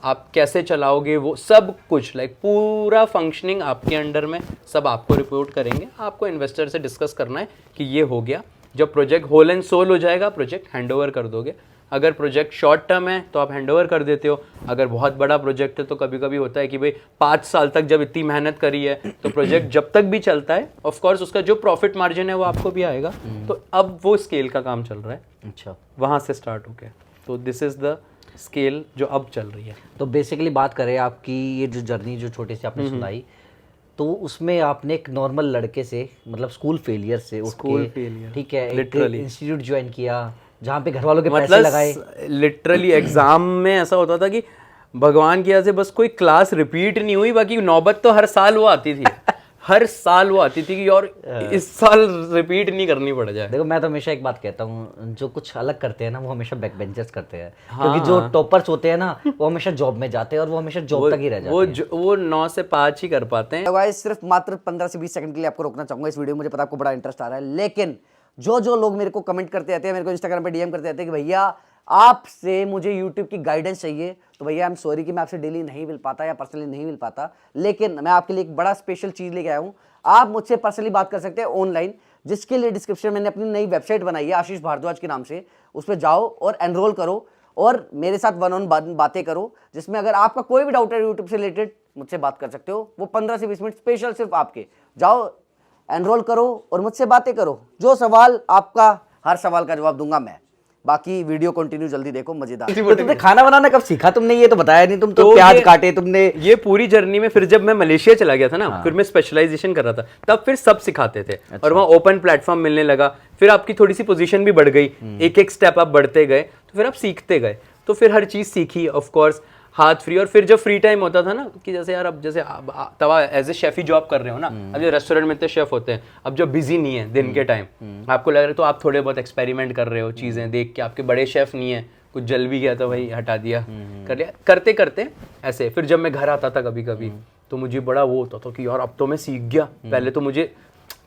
आप कैसे चलाओगे, वो सब कुछ पूरा फंक्शनिंग आपके अंडर में, सब आपको रिपोर्ट करेंगे। आपको इन्वेस्टर से डिस्कस करना है कि ये हो गया। जब प्रोजेक्ट होल एंड सोल हो जाएगा, प्रोजेक्ट हैंडओवर कर दोगे। अगर प्रोजेक्ट शॉर्ट टर्म है तो आप हैंडओवर कर देते हो। अगर बहुत बड़ा प्रोजेक्ट है तो कभी कभी होता है कि भाई 5 साल तक जब इतनी मेहनत करी है तो प्रोजेक्ट जब तक भी चलता है, ऑफ कोर्स उसका जो प्रॉफिट मार्जिन है वो आपको भी आएगा। तो अब वो स्केल का काम चल रहा है। अच्छा, वहाँ से स्टार्ट हो गया। तो दिस इज़ द स्केल जो अब चल रही है। तो बेसिकली बात करें आपकी ये जो जर्नी जो छोटी सी आपने सुनाई, तो उसमें आपने एक नॉर्मल लड़के से, मतलब स्कूल फेलियर से उठ के, ठीक है, एक इंस्टीट्यूट ज्वाइन किया जहाँ पे घर वालों के पैसे लगाए। लिटरली एग्जाम में ऐसा होता था कि भगवान की वजह से बस कोई क्लास रिपीट नहीं हुई, बाकी नौबत तो हर साल वो आती थी। हर साल वो आती थी कि और इस साल रिपीट नहीं करनी पड़ जाए। देखो, मैं तो हमेशा एक बात कहता हूँ, जो कुछ अलग करते हैं ना वो हमेशा बैक बेंचर्स करते हैं। क्योंकि जो टॉपर्स होते हैं ना वो हमेशा जॉब में जाते हैं और वो हमेशा जॉब तक ही रह जाते हैं। वो 9 से 5 ही कर पाते हैं। तो गाइस, सिर्फ मात्र 15 से 20 सेकंड के लिए आपको रोकना चाहूंगा इस वीडियो में। मुझे पता आपको बड़ा इंटरेस्ट आ रहा है, लेकिन जो लोग मेरे को कमेंट करते रहते हैं, मेरे को इंस्टाग्राम पे डीएम करते रहते हैं कि भैया आपसे मुझे यूट्यूब की गाइडेंस चाहिए, तो भैया आई एम सॉरी कि मैं आपसे डेली नहीं मिल पाता या पर्सनली नहीं मिल पाता। लेकिन मैं आपके लिए एक बड़ा स्पेशल चीज लेके आया हूँ। आप मुझसे पर्सनली बात कर सकते हैं ऑनलाइन, जिसके लिए डिस्क्रिप्शन में मैंने अपनी नई वेबसाइट बनाई है आशीष भारद्वाज के नाम से। उस पर जाओ और एनरोल करो और मेरे साथ वन ऑन बातें करो, जिसमें अगर आपका कोई भी डाउट है यूट्यूब से रिलेटेड मुझसे बात कर सकते हो। वो 15 से 20 मिनट स्पेशल सिर्फ आपके। जाओ, एनरोल करो और मुझसे बातें करो। जो सवाल आपका, हर सवाल का जवाब दूंगा मैं। बाकी वीडियो कंटिन्यू जल्दी देखो, मजेदार। तो तुमने खाना बनाना कब सीखा? तुमने ये तो बताया नहीं। तुम तो प्याज काटे तुमने। ये पूरी जर्नी में फिर जब मैं मलेशिया चला गया था ना, फिर मैं स्पेशलाइजेशन कर रहा था, तब फिर सब सिखाते थे। और वहाँ ओपन प्लेटफॉर्म मिलने लगा। फिर आपकी थोड़ी सी पोजीशन भी बढ़ गई, एक एक स्टेप आप बढ़ते गए, तो फिर आप सीखते गए। तो फिर हर चीज़ सीखी, ऑफ कोर्स हाथ फ्री। और फिर जब फ्री टाइम होता था ना, कि जैसे यार अब जैसे तब एज ए शेफ ही जॉब कर रहे हो ना, अब जो रेस्टोरेंट में इतने शेफ होते हैं, अब जो बिजी नहीं है दिन के टाइम, आपको लग रहा है तो आप थोड़े बहुत एक्सपेरिमेंट कर रहे हो, चीज़ें देख के। आपके बड़े शेफ नहीं है, कुछ जल भी गया तो भाई हटा दिया, कर लिया, करते करते ऐसे। फिर जब मैं घर आता था कभी कभी, तो मुझे बड़ा वो होता था कि यार अब तो मैं सीख गया।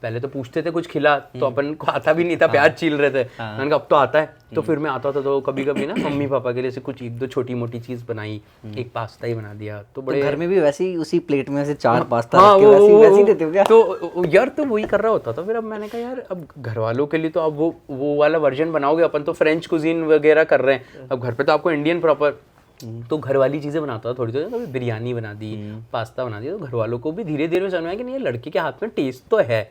पहले तो पूछते थे कुछ खिला, तो अपन को आता भी नहीं था, प्याज छील रहे थे। मैंने कहा अब तो आता है। तो फिर मैं आता था तो कभी कभी ना मम्मी पापा के लिए से कुछ 1-2 छोटी मोटी चीज बनाई, एक पास्ता ही बना दिया। तो बड़े घर में भी वैसे ही उसी प्लेट में से 4 पास्ता रख के वैसे देते हो क्या? तो यार तो वही कर रहा होता था। फिर अब मैंने कहा यार अब घर वालों के लिए तो अब वो वाला वर्जन बनाओगे। अपन तो फ्रेंच कुजीन वगैरह कर रहे हैं, अब घर पे तो आपको इंडियन प्रॉपर। तो घर वाली चीज़ें बनाता था थोड़ी। तो बिरयानी बना दी, पास्ता बना दिया। तो घर वालों को भी धीरे धीरे समझ में आया कि नहीं, ये लड़के के हाथ में टेस्ट तो है,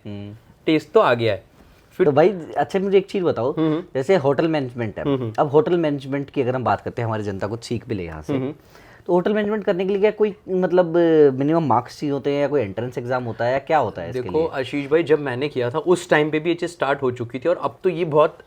टेस्ट तो आ गया है। फिर तो भाई अच्छा, मुझे एक चीज़ बताओ, जैसे होटल मैनेजमेंट है। अब होटल मैनेजमेंट की अगर हम बात करते हैं, हमारी जनता कुछ सीख भी ले यहाँ से, तो होटल मैनेजमेंट करने के लिए क्या कोई मतलब मिनिमम मार्क्स ही होते हैं या कोई एंट्रेंस एग्जाम होता है या क्या होता है इसके लिए? देखो आशीष भाई, जब मैंने किया था उस टाइम पे भी ये चीज़ स्टार्ट हो चुकी थी, और अब तो ये बहुत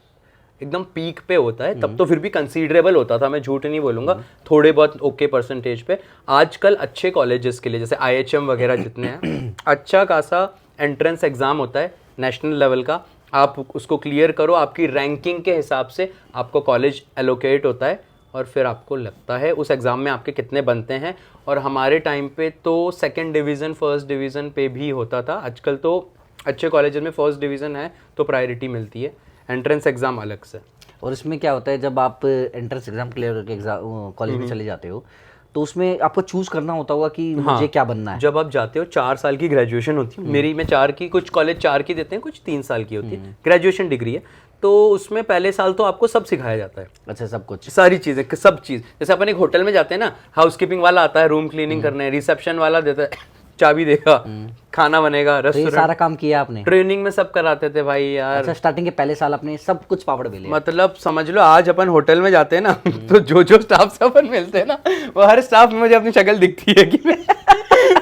एकदम पीक पे होता है। तब तो फिर भी कंसीडरेबल होता था, मैं झूठ नहीं बोलूँगा, थोड़े बहुत ओके परसेंटेज पे। आजकल अच्छे कॉलेजेस के लिए जैसे IHM वगैरह जितने हैं, अच्छा खासा एंट्रेंस एग्ज़ाम होता है नेशनल लेवल का। आप उसको क्लियर करो, आपकी रैंकिंग के हिसाब से आपको कॉलेज एलोकेट होता है, और फिर आपको लगता है उस एग्ज़ाम में आपके कितने बनते हैं। और हमारे टाइम पे तो 2nd डिवीज़न 1st डिवीज़न पे भी होता था। आजकल तो अच्छे कॉलेजेस में 1st डिवीज़न है तो प्रायोरिटी मिलती है, एंट्रेंस एग्ज़ाम अलग से। और इसमें क्या होता है, जब आप एंट्रेंस एग्जाम क्लियर करके एग्जाम कॉलेज में चले जाते हो, तो उसमें आपको चूज करना होता होगा कि मुझे क्या बनना है। जब आप जाते हो 4 साल की ग्रेजुएशन होती है, मेरी में 4 की, कुछ कॉलेज 4 की देते हैं, कुछ 3 साल की होती है, ग्रेजुएशन डिग्री है। तो उसमें पहले साल तो आपको सब सिखाया जाता है, अच्छा, सब कुछ, सारी चीजें, सब चीज। जैसे अपन एक होटल में जाते हैं ना, हाउसकीपिंग वाला आता है रूम क्लीनिंग करने, रिसेप्शन वाला देता है चाबी देगा, खाना बनेगा, तो ये रेस्टोरेंट, सारा काम किया आपने? ट्रेनिंग में सब कराते थे भाई यार। अच्छा, स्टार्टिंग के पहले साल आपने सब कुछ पापड़ बेले? मतलब समझ लो आज अपन होटल में जाते हैं ना, तो जो स्टाफ से अपन मिलते हैं ना, वो हर स्टाफ में मुझे अपनी शक्ल दिखती है कि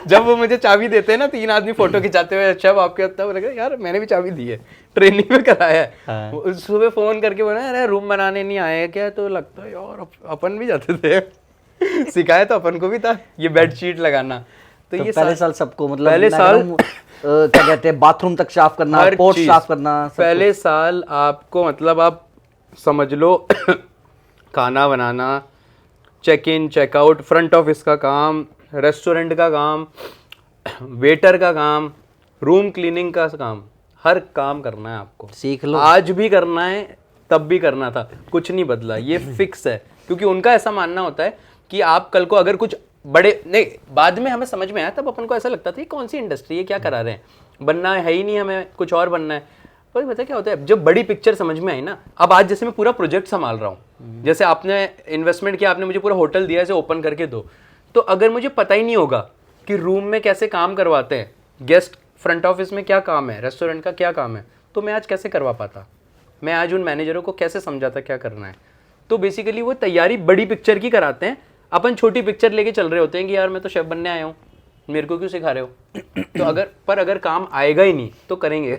जब वो मुझे चाबी देते हैं ना, 3 आदमी फोटो खिंचाते हुए, अच्छा आपके हत्ता, वो लगा यार मैंने भी चाबी दी है, ट्रेनिंग में कराया है। हाँ। सुबह फोन करके बोला अरे रूम बनाने नहीं आए क्या, तो लगता है यार अपन भी जाते थे सिखाया तो अपन को भी था ये बेडशीट लगाना। तो ये पहले साल सबको, मतलब पहले मैं साल कह रहा हूँ, क्या कहते हैं, बाथरूम तक साफ करना, हर पोर्ट चीज। साफ करना, सब पहले साल आपको मतलब आप समझ लो खाना बनाना, check in checkout, front office का काम, रेस्टोरेंट का काम, वेटर का काम, रूम क्लीनिंग का काम, हर काम करना है आपको। सीख लो। आज भी करना है, तब भी करना था, कुछ नहीं बदला, ये फिक्स है। क्योंकि उनका ऐसा मानना होता है कि आप कल को अगर कुछ बड़े, नहीं बाद में हमें समझ में आया, तब अपन को ऐसा लगता था कि कौन सी इंडस्ट्री है, क्या करा रहे हैं, बनना है ही नहीं, हमें कुछ और बनना है। पर पता क्या होता है, जब बड़ी पिक्चर समझ में आई ना, अब आज जैसे मैं पूरा प्रोजेक्ट संभाल रहा हूँ, जैसे आपने इन्वेस्टमेंट किया, आपने मुझे पूरा होटल दिया, इसे ओपन करके दो, तो अगर मुझे पता ही नहीं होगा कि रूम में कैसे काम करवाते हैं, गेस्ट फ्रंट ऑफिस में क्या काम है, रेस्टोरेंट का क्या काम है, तो मैं आज कैसे करवा पाता, मैं आज उन मैनेजरों को कैसे समझाता क्या करना है। तो बेसिकली वो तैयारी बड़ी पिक्चर की कराते हैं, अपन छोटी पिक्चर लेके चल रहे होते हैं कि यार मैं तो शेफ बनने आया हूँ, मेरे को क्यों सिखा रहे हो। तो अगर काम आएगा ही नहीं तो करेंगे।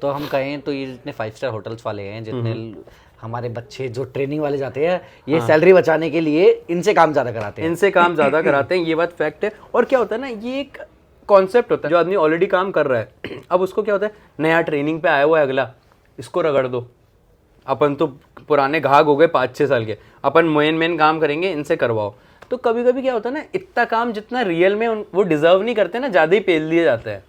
तो हम कहें तो ये जितने 5 स्टार होटल्स वाले हैं, जितने हमारे बच्चे जो ट्रेनिंग वाले जाते हैं, ये सैलरी बचाने के लिए इनसे काम ज़्यादा कराते हैं। इनसे काम ज़्यादा कराते हैं, ये बात फैक्ट है। और क्या होता है ना, ये एक कॉन्सेप्ट होता है, जो आदमी ऑलरेडी काम कर रहा है, अब उसको क्या होता है, नया ट्रेनिंग पे आया हुआ है अगला, इसको रगड़ दो। अपन तो पुराने घाघ हो गए 5-6 साल के, अपन मेन काम करेंगे, इनसे करवाओ। तो कभी कभी क्या होता है ना, इतना काम जितना रियल में वो डिजर्व नहीं करते ना, ज़्यादा ही पेल दिया जाता है।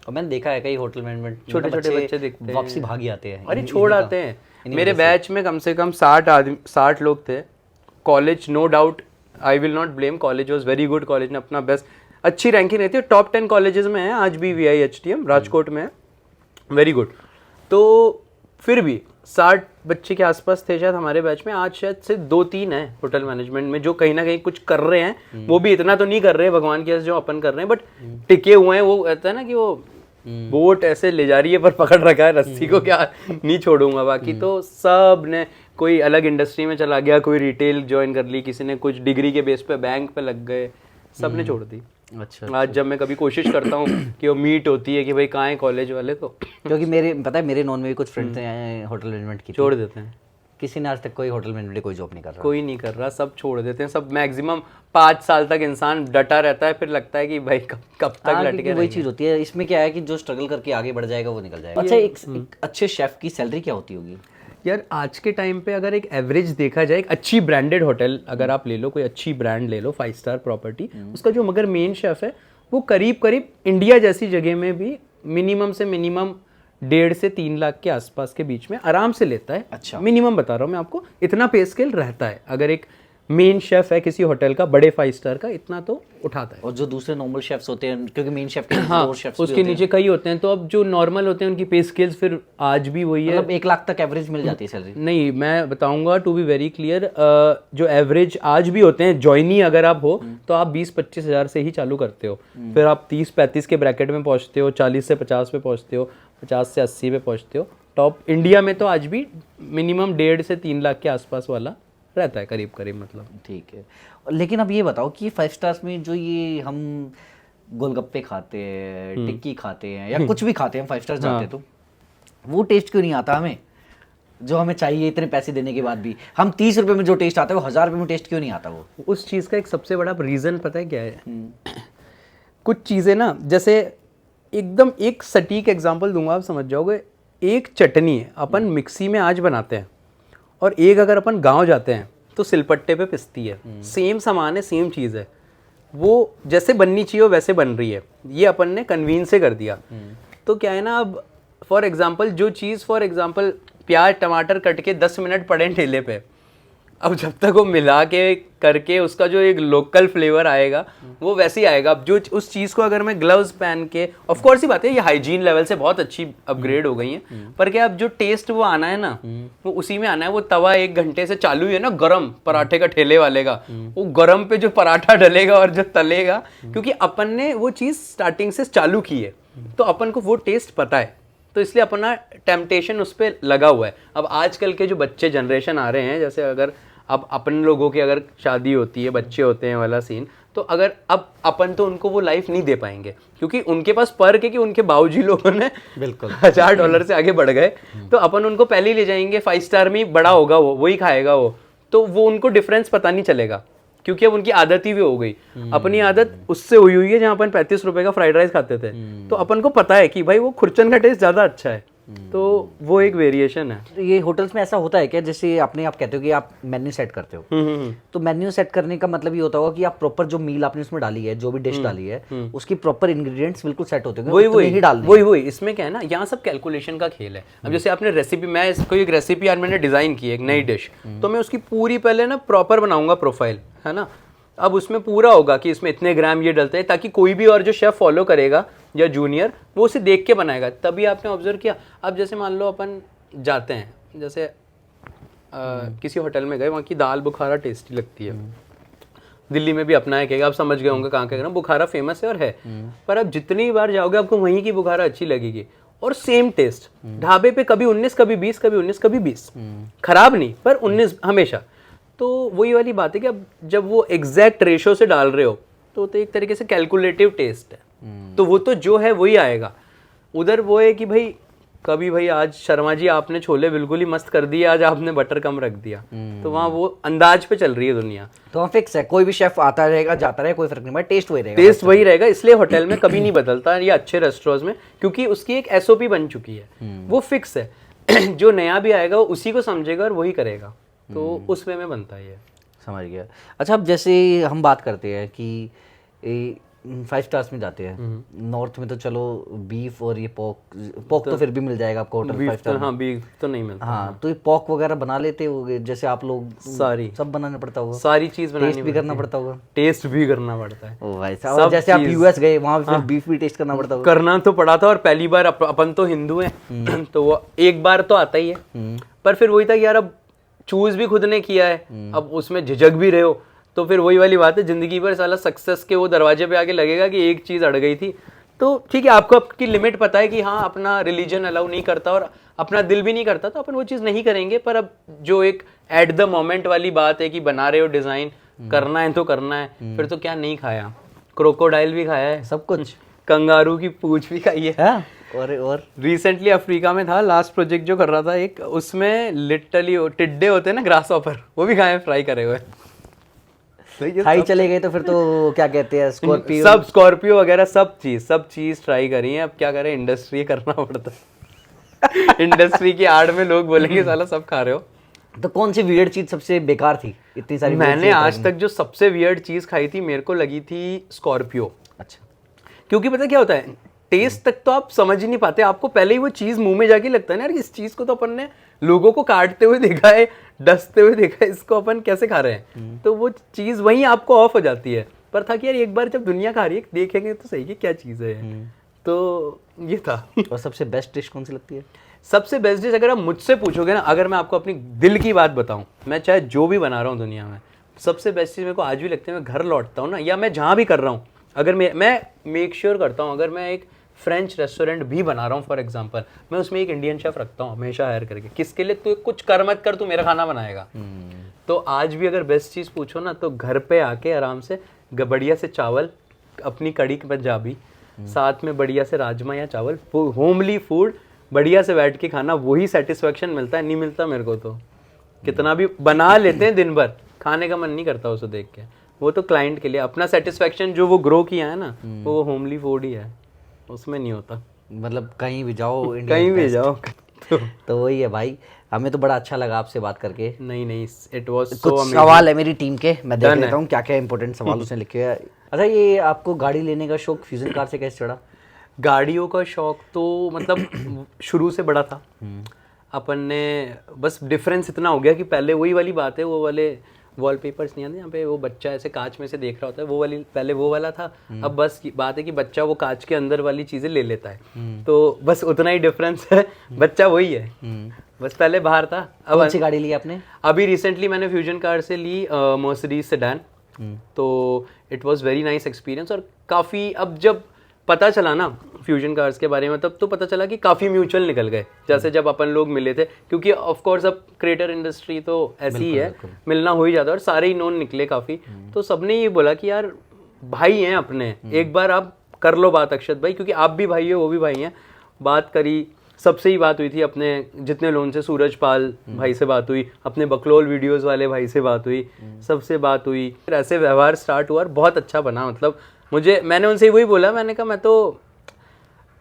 और मैंने देखा है कई होटल मैनेजमेंट छोटे छोटे बच्चे दिखते हैं, वापसी भागी आते हैं। अरे छोड़ आते हैं। मेरे बैच में कम से कम 60 लोग थे। College no doubt, I will not blame, college was very good, college ने अपना बेस्ट, अच्छी रैंकिंग रहती है, टॉप 10 कॉलेजेस में है आज भी, VIHTM राजकोट में है, वेरी गुड। तो फिर भी 60 बच्चे के आसपास थे शायद हमारे बैच में, आज शायद सिर्फ 2-3 हैं होटल मैनेजमेंट में जो कहीं ना कहीं कुछ कर रहे हैं। वो भी इतना तो नहीं कर रहे हैं भगवान की जो अपन कर रहे हैं, बट टिके हुए हैं। वो कहता है ना कि वो बोट ऐसे ले जा रही है पर पकड़ रखा है रस्सी को, क्या नहीं छोड़ूंगा। बाकी तो सब ने, कोई अलग इंडस्ट्री में चला गया, कोई रिटेल ज्वाइन कर ली, किसी ने कुछ डिग्री के बेस पे बैंक पे लग गए, सब ने छोड़ दी। अच्छा, आज जब मैं कभी कोशिश करता हूँ कि वो मीट होती है कि भाई कहाँ है कॉलेज वाले, तो क्योंकि मेरे पता है मेरे नॉन में भी कुछ फ्रेंड्स हैं होटल मैनेजमेंट की, छोड़ देते हैं। किसी ने आज तक कोई होटल मैनेजमेंट कोई जॉब नहीं कर रहा। कोई नहीं कर रहा, सब छोड़ देते हैं। सब मैक्सिमम 5 साल तक इंसान डटा रहता है, फिर लगता है कि भाई कब तक लटके वही चीज़ होती है। इसमें क्या है कि जो स्ट्रगल करके आगे बढ़ जाएगा वो निकल जाएगा। अच्छा, एक अच्छे शेफ की सैलरी क्या होती होगी यार? आज के टाइम पे अगर एक एवरेज देखा जाए, एक अच्छी ब्रांडेड होटल अगर आप ले लो, कोई अच्छी ब्रांड ले लो, 5 स्टार प्रॉपर्टी, उसका जो मगर मेन शेफ है वो करीब इंडिया जैसी जगह में भी मिनिमम से मिनिमम 1.5 से 3 लाख के आसपास के बीच में आराम से लेता है। अच्छा, मिनिमम बता रहा हूँ मैं आपको, इतना पे स्केल रहता है। अगर एक मेन शेफ है किसी होटल का, बड़े 5 स्टार का, इतना तो उठाता है। और जो दूसरे नॉर्मल शेफ्स होते हैं, क्योंकि मेन शेफ के हाँ, शेफ्स उसके नीचे कई होते हैं, तो अब जो नॉर्मल होते हैं उनकी पे स्केल्स फिर आज भी वही है, मतलब 1 लाख तक एवरेज मिल जाती है सैलरी। नहीं, मैं बताऊंगा टू बी वेरी क्लियर, जो एवरेज आज भी होते हैं, जॉइनी अगर आप हो तो आप 20-25 हज़ार से ही चालू करते हो, फिर आप 30-35 के ब्रैकेट में पहुंचते हो, 40 से 50 पे पहुंचते हो, 50 से 80 पे पहुंचते हो। टॉप इंडिया में तो आज भी मिनिमम 1.5 से 3 लाख के आसपास वाला रहता है, करीब मतलब। ठीक है, लेकिन अब ये बताओ कि 5 स्टार्स में जो ये हम गोलगप्पे खाते हैं, टिक्की खाते हैं, या कुछ भी खाते हैं, 5 स्टार्स जाते हैं, तो वो टेस्ट क्यों नहीं आता हमें जो हमें चाहिए इतने पैसे देने के बाद भी? हम 30 रुपए में जो टेस्ट आता है वो 1000 रुपए में टेस्ट क्यों नहीं आता? वो उस चीज़ का एक सबसे बड़ा रीज़न पता है क्या है? कुछ चीज़ें ना, जैसे एकदम एक सटीक एग्जांपल दूंगा, आप समझ जाओगे। एक चटनी है अपन मिक्सी में आज बनाते हैं, और एक अगर अपन गांव जाते हैं तो सिलपट्टे पे पिसती है। सेम सामान है, सेम चीज़ है, वो जैसे बननी चाहिए वैसे बन रही है। ये अपन ने कन्वीन से कर दिया। तो क्या है ना, अब फॉर एग्जांपल जो चीज़, फॉर एग्जांपल प्याज टमाटर कट के 10 मिनट पड़े ठेले पे, अब जब तक वो मिला के करके उसका जो एक लोकल फ्लेवर आएगा वो वैसे ही आएगा। अब जो उस चीज़ को अगर मैं ग्लव्स पहन के, ऑफ कोर्स ही बात है ये हाइजीन लेवल से बहुत अच्छी अपग्रेड हो गई है, पर क्या अब जो टेस्ट वो आना है ना वो उसी में आना है। वो तवा 1 घंटे से चालू ही है ना गरम, पराठे का ठेले वाले का, वो गरम पे जो पराठा डलेगा और जो तलेगा, क्योंकि अपन ने वो चीज़ स्टार्टिंग से चालू की है तो अपन को वो टेस्ट पता है, तो इसलिए अपना टेम्पटेशन उस पर लगा हुआ है। अब आजकल के जो बच्चे जनरेशन आ रहे हैं, जैसे अगर अब अपन लोगों की अगर शादी होती है, बच्चे होते हैं वाला सीन, तो अगर अब अपन तो उनको वो लाइफ नहीं दे पाएंगे, क्योंकि उनके पास पर्क है कि उनके बाबूजी लोगों ने बिल्कुल $1000 से आगे बढ़ गए, तो अपन उनको पहले ही ले जाएंगे 5 स्टार में ही बड़ा होगा वो, वही खाएगा वो, तो वो उनको डिफरेंस पता नहीं चलेगा, क्योंकि अब उनकी आदत ही भी हो गई। अपनी आदत उससे हुई है जहाँ अपन 35 रुपए का फ्राइड राइस खाते थे, तो अपन को पता है कि भाई वो खुरचन का टेस्ट ज़्यादा अच्छा है, तो वो एक वेरिएशन है। तो ये होटल्स में ऐसा होता है क्या, जैसे आपने आप कहते हो कि आप मेन्यू सेट करते हो, तो मेन्यू सेट करने का मतलब ये होता होगा कि आप प्रॉपर जो मील आपने उसमें डाली है, जो भी डिश डाली है, उसकी प्रॉपर इंग्रेडिएंट्स बिल्कुल सेट होते हैं, वही इसमें क्या है ना, यहाँ सब कैलकुलेशन का खेल है। अब जैसे आपने रेसिपी, मैं इसको एक रेसिपी यार मैंने डिजाइन की है, एक नई डिश, तो मैं उसकी पूरी पहले ना प्रॉपर बनाऊंगा प्रोफाइल, है ना। अब उसमें पूरा होगा कि इसमें इतने ग्राम ये डलते हैं, ताकि कोई भी और जो शेफ फॉलो करेगा या जूनियर वो उसे देख के बनाएगा। तभी आपने ऑब्जर्व किया। अब जैसे मान लो अपन जाते हैं, जैसे किसी होटल में गए, वहाँ की दाल बुखारा टेस्टी लगती है, दिल्ली में भी अपना है कहेगा, आप समझ गए होंगे कहाँ कह बुखारा फेमस है और है, पर अब जितनी बार जाओगे आपको वहीं की बुखारा अच्छी लगेगी, और सेम टेस्ट ढाबे पे कभी 19 कभी 20 कभी 19 कभी 20, खराब नहीं पर 19 हमेशा। तो वही वाली बात है कि अब जब वो एग्जैक्ट रेशो से डाल रहे हो तो एक तरीके से कैलकुलेटिव टेस्ट है, तो वो तो जो है वही आएगा। उधर वो है कि भाई कभी भाई आज शर्मा जी आपने छोले बिल्कुल ही मस्त कर दिए, आज आपने बटर कम रख दिया, तो वहाँ वो अंदाज पे चल रही है दुनिया। तो वहाँ फिक्स है, कोई भी शेफ आता रहेगा जाता रहेगा, कोई फर्क नहीं पड़ेगा, टेस्ट वही रहेगा, टेस्ट वही रहेगा। इसलिए होटल में कभी नहीं बदलता या अच्छे रेस्टोरेंट्स में, क्योंकि उसकी एक SOP बन चुकी है, वो फिक्स है। जो नया भी आएगा वो उसी को समझेगा और वही करेगा, तो उस वे में बनता ही है। समझ गया। अच्छा, अब जैसे हम बात करते हैं कि 5 स्टार्स में जाते हैं, नॉर्थ में तो चलो बीफ और ये पोक तो फिर भी मिल जाएगा आपको होटल 5 स्टार। हाँ, बीफ तो नहीं मिलता। हाँ, तो ये पोक वगैरह बना लेते होगे जैसे आप लोग? सारी सब बनाना पड़ता होगा, सारी चीज बनानी, टेस्ट भी करना पड़ता होगा। टेस्ट भी करना पड़ता है। ओ भाई साहब, जैसे आप US गए वहाँ भी फिर बीफ भी टेस्ट करना पड़ता होगा। करना तो पड़ा था, और पहली बार अपन तो हिंदू हैं तो वो एक बार तो आता ही है, पर फिर वही था कि यार अब चूज भी खुद ने किया है, अब उसमें झिझक भी रहे हो, तो फिर वही वाली बात है, जिंदगी भर साला सक्सेस के वो दरवाजे पे आके लगेगा कि एक चीज अड़ गई थी। तो ठीक है, आपको आपकी लिमिट पता है कि हाँ अपना रिलीजन अलाउ नहीं करता और अपना दिल भी नहीं करता, तो अपन वो चीज़ नहीं करेंगे। पर अब जो एक एट द मोमेंट वाली बात है कि बना रहे हो डिज़ाइन, करना है तो करना है, फिर तो क्या नहीं खाया, क्रोकोडाइल भी खाया है, सब कुछ, कंगारू की पूंछ भी खाई है। और रिसेंटली अफ्रीका में था लास्ट प्रोजेक्ट जो कर रहा था एक, उसमें लिटरली टिड्डे होते हैं ना, ग्रास ऑपर, वो भी खाए फ्राई करे हुए। थाई चले गए तो फिर तो क्या कहते हैं, स्कॉर्पियो, सब स्कॉर्पियो वगैरह सब चीज ट्राई करी है। अब क्या करें, इंडस्ट्री करना पड़ता है। इंडस्ट्री की आड़ में लोग बोलेंगे साला सब खा रहे हो। तो कौन सी वियर्ड चीज सबसे बेकार थी इतनी सारी? मैंने आज तक जो सबसे वियर्ड चीज खाई थी, मेरे को लगी थी स्कॉर्पियो। अच्छा, क्योंकि पता क्या होता है, टेस्ट तक तो आप समझ ही नहीं पाते, आपको पहले ही वो चीज मुंह में जाके लगता है ना यार, इस चीज को तो अपन ने लोगों को काटते हुए देखा है, डसते हुए देखा है, इसको अपन कैसे खा रहे हैं, तो वो चीज वहीं आपको ऑफ हो जाती है। पर था कि यार एक बार जब दुनिया खा रही है देखेंगे तो सही कि क्या चीज है। तो ये था। और सबसे बेस्ट डिश कौन सी लगती है? सबसे बेस्ट डिश अगर आप मुझसे पूछोगे ना, अगर मैं आपको अपनी दिल की बात बताऊं, मैं चाहे जो भी बना रहा हूँ दुनिया में, सबसे बेस्ट चीज़ मेरे को आज भी लगती है, मैं घर लौटता हूँ ना, या मैं जहाँ भी कर रहा हूँ, अगर मैं मेक श्योर करता हूँ, अगर मैं एक फ्रेंच रेस्टोरेंट भी बना रहा हूँ फॉर एग्जांपल, मैं उसमें एक इंडियन शेफ रखता हूँ हमेशा हायर करके। किसके लिए? तू कुछ कर मत कर, तू मेरा खाना बनाएगा। तो आज भी अगर बेस्ट चीज़ पूछो ना, तो घर पे आके आराम से बढ़िया से चावल, अपनी कड़ी पंजाबी, साथ में बढ़िया से राजमा या चावल, होमली फूड, बढ़िया से बैठ के खाना, वही सेटिस्फेक्शन मिलता है। नहीं मिलता मेरे को तो, कितना भी बना लेते हैं दिन भर, खाने का मन नहीं करता उसे देख के। वो तो क्लाइंट के लिए अपना सेटिस्फेक्शन जो वो ग्रो किया है ना, वो होमली फूड ही है, उसमें नहीं होता। मतलब कहीं भी जाओ, कहीं भी जाओ। तो वही है भाई, हमें तो बड़ा अच्छा लगा आपसे बात करके। नहीं, इट वाज कुछ सवाल है मेरी टीम के, मैं देख लेता हूँ क्या क्या इंपॉर्टेंट सवाल उसने लिखे हैं। अच्छा, ये आपको गाड़ी लेने का शौक फ्यूजन कार से कैसे चढ़ा? गाड़ियों का शौक तो मतलब शुरू से बड़ा था। अपन ने बस डिफरेंस इतना हो गया कि पहले वही वाली बात है, वो वाले वॉलपेपर्स नहीं आते यहाँ पे, वो बच्चा ऐसे कांच में से देख रहा होता है, वो वाली पहले वो वाला था। अब बस बात है कि बच्चा वो कांच के अंदर वाली चीज़ें ले लेता है, तो बस उतना ही डिफरेंस है। बच्चा वही है, बस पहले बाहर था। अब कौन सी गाड़ी ली आपने? अभी रिसेंटली मैंने फ्यूजन कार से ली मर्सिडीज सेडान, तो it was very nice experience. और काफ़ी अब जब पता चला ना फ्यूजन कार्स के बारे में, तब तो पता चला कि काफ़ी म्यूचुअल निकल गए, जैसे जब अपन लोग मिले थे, क्योंकि ऑफ कोर्स अब क्रिएटर इंडस्ट्री तो ऐसी ही है, मिलना हो ही जाता है, और सारे ही नोन निकले काफ़ी। तो सबने ये बोला कि यार भाई हैं अपने, एक बार आप कर लो बात अक्षत भाई, क्योंकि आप भी भाई हो वो भी भाई हैं। बात करी, सबसे ही बात हुई थी, अपने जितने लोन से सूरज पाल भाई से बात हुई, अपने बकलोल वीडियोस वाले भाई से बात हुई, सबसे बात हुई, फिर ऐसे व्यवहार स्टार्ट हुआ और बहुत अच्छा बना। मतलब मैंने उनसे वही बोला, मैंने कहा मैं तो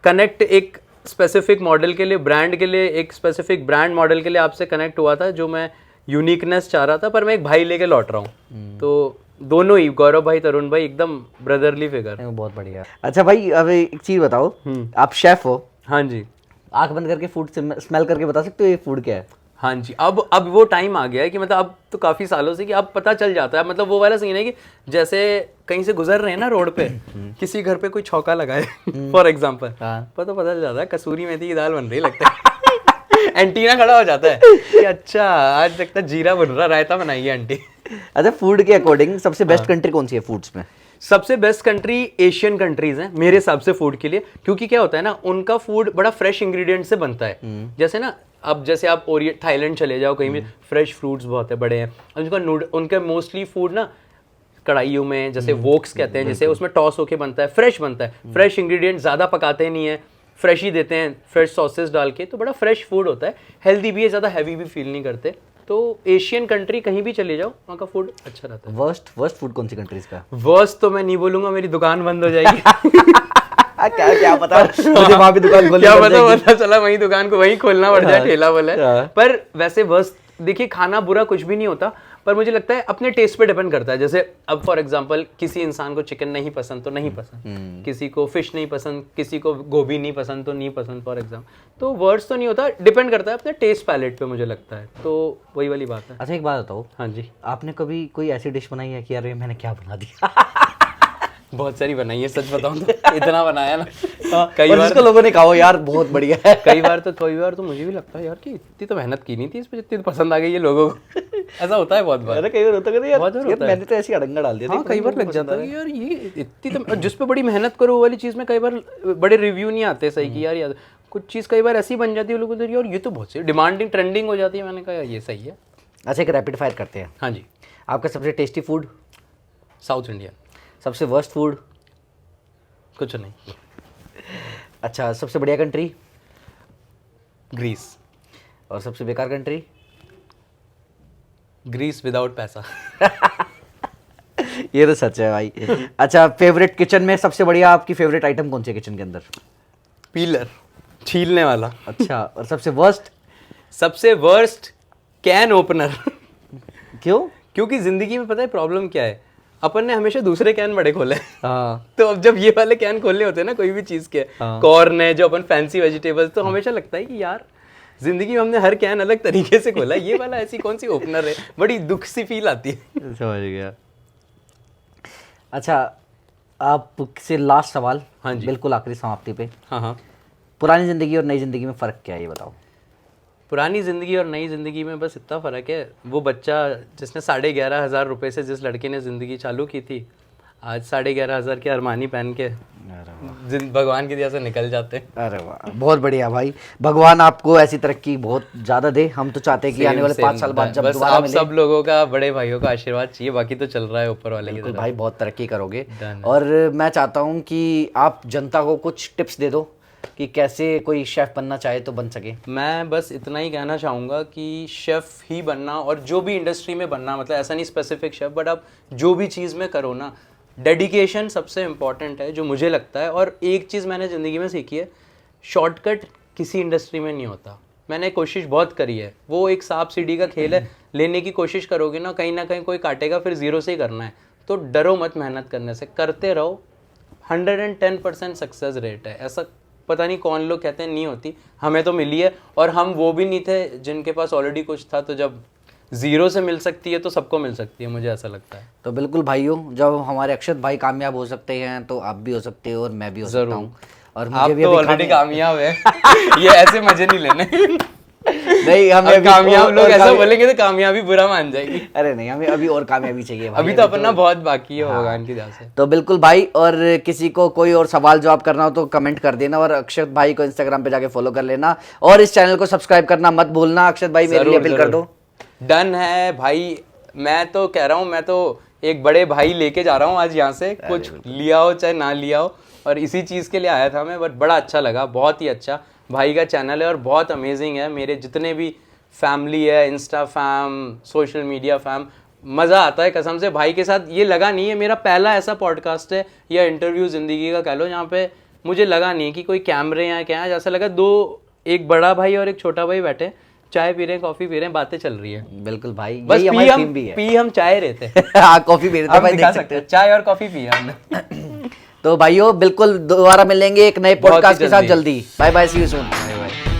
कनेक्ट एक स्पेसिफिक मॉडल के लिए, ब्रांड के लिए, एक स्पेसिफिक ब्रांड मॉडल के लिए आपसे कनेक्ट हुआ था, जो मैं यूनिकनेस चाह रहा था, पर मैं एक भाई लेके लौट रहा हूँ। तो दोनों ही, गौरव भाई, तरुण भाई, एकदम ब्रदरली फिगर। बहुत बढ़िया। अच्छा भाई, अब एक चीज़ बताओ, आप शेफ हो। हाँ जी। आंख बंद करके फूड स्मेल करके बता सकते हो ये फूड क्या है? हाँ जी, अब वो टाइम आ गया है कि मतलब अब तो काफ़ी सालों से कि अब पता चल जाता है। मतलब वो वाला सीन है कि जैसे कहीं से गुजर रहे हैं ना रोड पे, किसी घर पे कोई छौका लगाए फॉर एग्जाम्पल, पता चल जाता है कसूरी मेथी की दाल बन रही लगता है। एंटीना खड़ा हो जाता है कि अच्छा आज लगता है जीरा बन रहा, रायता बनाई है आंटी। अच्छा, फूड के अकॉर्डिंग सबसे बेस्ट कंट्री कौन सी है फूड्स में? सबसे बेस्ट कंट्री एशियन कंट्रीज हैं मेरे हिसाब से फूड के लिए, क्योंकि क्या होता है ना, उनका फूड बड़ा फ्रेश इंग्रेडिएंट से बनता है। जैसे ना, अब जैसे आप थाईलैंड चले जाओ, कहीं भी फ्रेश फ्रूट्स बहुत है, बड़े हैं, उनका मोस्टली फूड ना कढ़ाइयों में, जैसे वोक्स कहते हैं, जैसे उसमें टॉस होके बनता है, फ्रेश बनता है, फ्रेश इंग्रेडिएंट, ज़्यादा पकाते नहीं है, फ्रेश ही देते हैं, फ्रेश सॉसेस डाल के, तो बड़ा फ्रेश फूड होता है, हेल्दी भी है, ज़्यादा हैवी भी फील नहीं करते। तो एशियन कंट्री कहीं भी चले जाओ, वहाँ का फूड अच्छा रहता है। वर्स्ट फूड कौन सी कंट्रीज का? वर्स्ट तो मैं नहीं बोलूंगा, मेरी दुकान बंद हो जाएगी। क्या पता मुझे वहाँ भी दुकान खोलनी क्या पड़ पता, जाएगी। पता चला वहीं दुकान को वहीं खोलना पड़ जाए, ठेला वाला। पर वैसे वर्स्ट देखिए, खाना बुरा कुछ भी नहीं होता, पर मुझे लगता है अपने टेस्ट पे डिपेंड करता है। जैसे अब फॉर एग्जांपल किसी इंसान को चिकन नहीं पसंद तो नहीं पसंद, किसी को फिश नहीं पसंद, किसी को गोभी नहीं पसंद तो नहीं पसंद, फॉर एग्जांपल। तो वर्ड्स तो नहीं होता, डिपेंड करता है अपने टेस्ट पैलेट पे, मुझे लगता है। तो वही वाली बात है। अच्छा, एक बात बताओ। हाँ जी। आपने कभी कोई ऐसी डिश बनाई है कि यार ये मैंने क्या बना दिया? बहुत सारी बनाई है, सच बताऊं तो इतना बनाया ना कई बार जिसको लोगों ने कहा यार बहुत बढ़िया है। कई बार तो मुझे भी लगता है यार कि इतनी तो मेहनत की नहीं थी इस पे, जितनी तो पसंद आ गई है लोगों को। ऐसा होता है बहुत बार। अरे कई बार होता है यार मैंने तो ऐसी अड़ंगा डाल दिया। हाँ, कई बार लग जाता है यार ये इतनी तो, जिस पे बड़ी मेहनत करो वो वाली चीज़ में कई बार बड़े रिव्यू नहीं आते सही कि यार कुछ चीज़ कई बार ऐसी बन जाती है लोगों को, और ये तो बहुत सी डिमांडिंग ट्रेंडिंग हो जाती है। मैंने कहा ये सही है। अच्छा, एक रैपिड फायर करते हैं। हाँ जी। आपका सबसे टेस्टी फूड? South Indian. सबसे वर्स्ट फूड? कुछ नहीं। अच्छा, सबसे बढ़िया कंट्री? ग्रीस। और सबसे बेकार कंट्री? ग्रीस विदाउट पैसा। ये तो सच है भाई। अच्छा, फेवरेट किचन में सबसे बढ़िया आपकी फेवरेट आइटम कौन सी है किचन के अंदर? पीलर, छीलने वाला। अच्छा, और सबसे वर्स्ट? सबसे वर्स्ट कैन ओपनर। क्यों? क्योंकि जिंदगी में पता है प्रॉब्लम क्या है, अपन ने हमेशा दूसरे कैन बड़े खोले। हाँ। तो अब जब ये वाले कैन खोलने होते हैं ना कोई भी चीज़ के, कॉर्न है जो अपन फैंसी वेजिटेबल्स, तो हमेशा लगता है कि यार जिंदगी में हमने हर कैन अलग तरीके से खोला, ये वाला ऐसी कौन सी ओपनर है, बड़ी दुख सी फील आती है। समझ गया। अच्छा, आपसे लास्ट सवाल। हाँ जी। बिल्कुल आखिरी समाप्ति पे। हाँ। पुरानी जिंदगी और नई जिंदगी में फ़र्क क्या है ये बताओ? पुरानी ज़िंदगी और नई ज़िंदगी में बस इतना फ़र्क है, वो बच्चा जिसने 11,500 रुपये से जिस लड़के ने ज़िंदगी चालू की थी, आज 11,500 के अरमानी पहन के भगवान की दिया से निकल जाते हैं। अरे वाह, बहुत बढ़िया भाई। भगवान आपको ऐसी तरक्की बहुत ज़्यादा दे। हम तो चाहते हैं कि आने वाले 5 साल बाद जब बस दोबारा आप मिले, सब लोगों का, बड़े भाइयों का आशीर्वाद चाहिए, बाकी तो चल रहा है ऊपर वाले की बिल्कुल तरफ। भाई, बहुत तरक्की करोगे। और मैं चाहता हूँ कि आप जनता को कुछ टिप्स दे दो कि कैसे कोई शेफ़ बनना चाहे तो बन सके। मैं बस इतना ही कहना चाहूँगा कि शेफ़ ही बनना, और जो भी इंडस्ट्री में बनना, मतलब ऐसा नहीं स्पेसिफिक शेफ़, बट आप जो भी चीज़ में करो ना, डेडिकेशन सबसे इम्पॉर्टेंट है जो मुझे लगता है। और एक चीज़ मैंने ज़िंदगी में सीखी है, शॉर्टकट किसी इंडस्ट्री में नहीं होता। मैंने कोशिश बहुत करी है, वो एक सांप सीढ़ी का खेल है, लेने की कोशिश करोगे ना कहीं कोई काटेगा, फिर ज़ीरो से ही करना है। तो डरो मत मेहनत करने से, करते रहो, 110% सक्सेस रेट है, ऐसा पता नहीं कौन लोग कहते हैं नहीं होती, हमें तो मिली है। और हम वो भी नहीं थे जिनके पास ऑलरेडी कुछ था, तो जब जीरो से मिल सकती है तो सबको मिल सकती है, मुझे ऐसा लगता है। तो बिल्कुल भाइयों, जब हमारे अक्षत भाई कामयाब हो सकते हैं तो आप भी हो सकते हो और मैं भी हो सकता हूँ। और आप मुझे भी तो अभी ऑलरेडी कामयाब है। ये ऐसे मजे नहीं लेने। नहीं, हमें अब अभी कामयाब और लोग ऐसा कामयाब- बोलेंगे तो कामयाबी बुरा मान जाएगी। अरे नहीं, हमें अभी और कामयाबी चाहिए भाई, अभी तो अपना बहुत बाकी है भगवान की दया से। तो बिल्कुल भाई, और किसी को कोई और सवाल जवाब करना हो तो कमेंट कर देना, और अक्षत भाई को इंस्टाग्राम पे जाके फॉलो कर लेना, और इस चैनल को सब्सक्राइब करना मत भूलना। अक्षत भाई मेरे लिए अपील कर दो। डन है भाई, मैं तो कह रहा हूँ, मैं तो एक बड़े भाई लेके जा रहा हूँ आज यहाँ से, कुछ लिया हो चाहे ना लिया हो, और इसी चीज़ के लिए आया था मैं, बट बड़ा अच्छा लगा, बहुत ही अच्छा भाई का चैनल है और बहुत अमेजिंग है। मेरे जितने भी फैमिली है, Insta fam, social media fam, मज़ा आता है कसम से भाई के साथ। ये लगा नहीं है मेरा पहला ऐसा पॉडकास्ट है या इंटरव्यू ज़िंदगी का कह लो जहाँ पे मुझे लगा नहीं कि कोई कैमरे हैं क्या है, जैसा लगा एक बड़ा भाई और एक छोटा भाई बैठे, चाय पी रहे हैं, कॉफी पी रहे हैं, बातें चल रही है। बिल्कुल भाई, बस यही हमारी थीम भी है। पी हम चाय रहे थे। हाँ, कॉफी पी रहे थे हम भाई, दिखा देख सकते हैं, चाय और कॉफी पी हमने। तो भाइयों बिल्कुल दोबारा मिलेंगे एक नए बहुत ही पॉडकास्ट के साथ जल्दी। जल्दी। Bye bye, see you soon. Bye bye.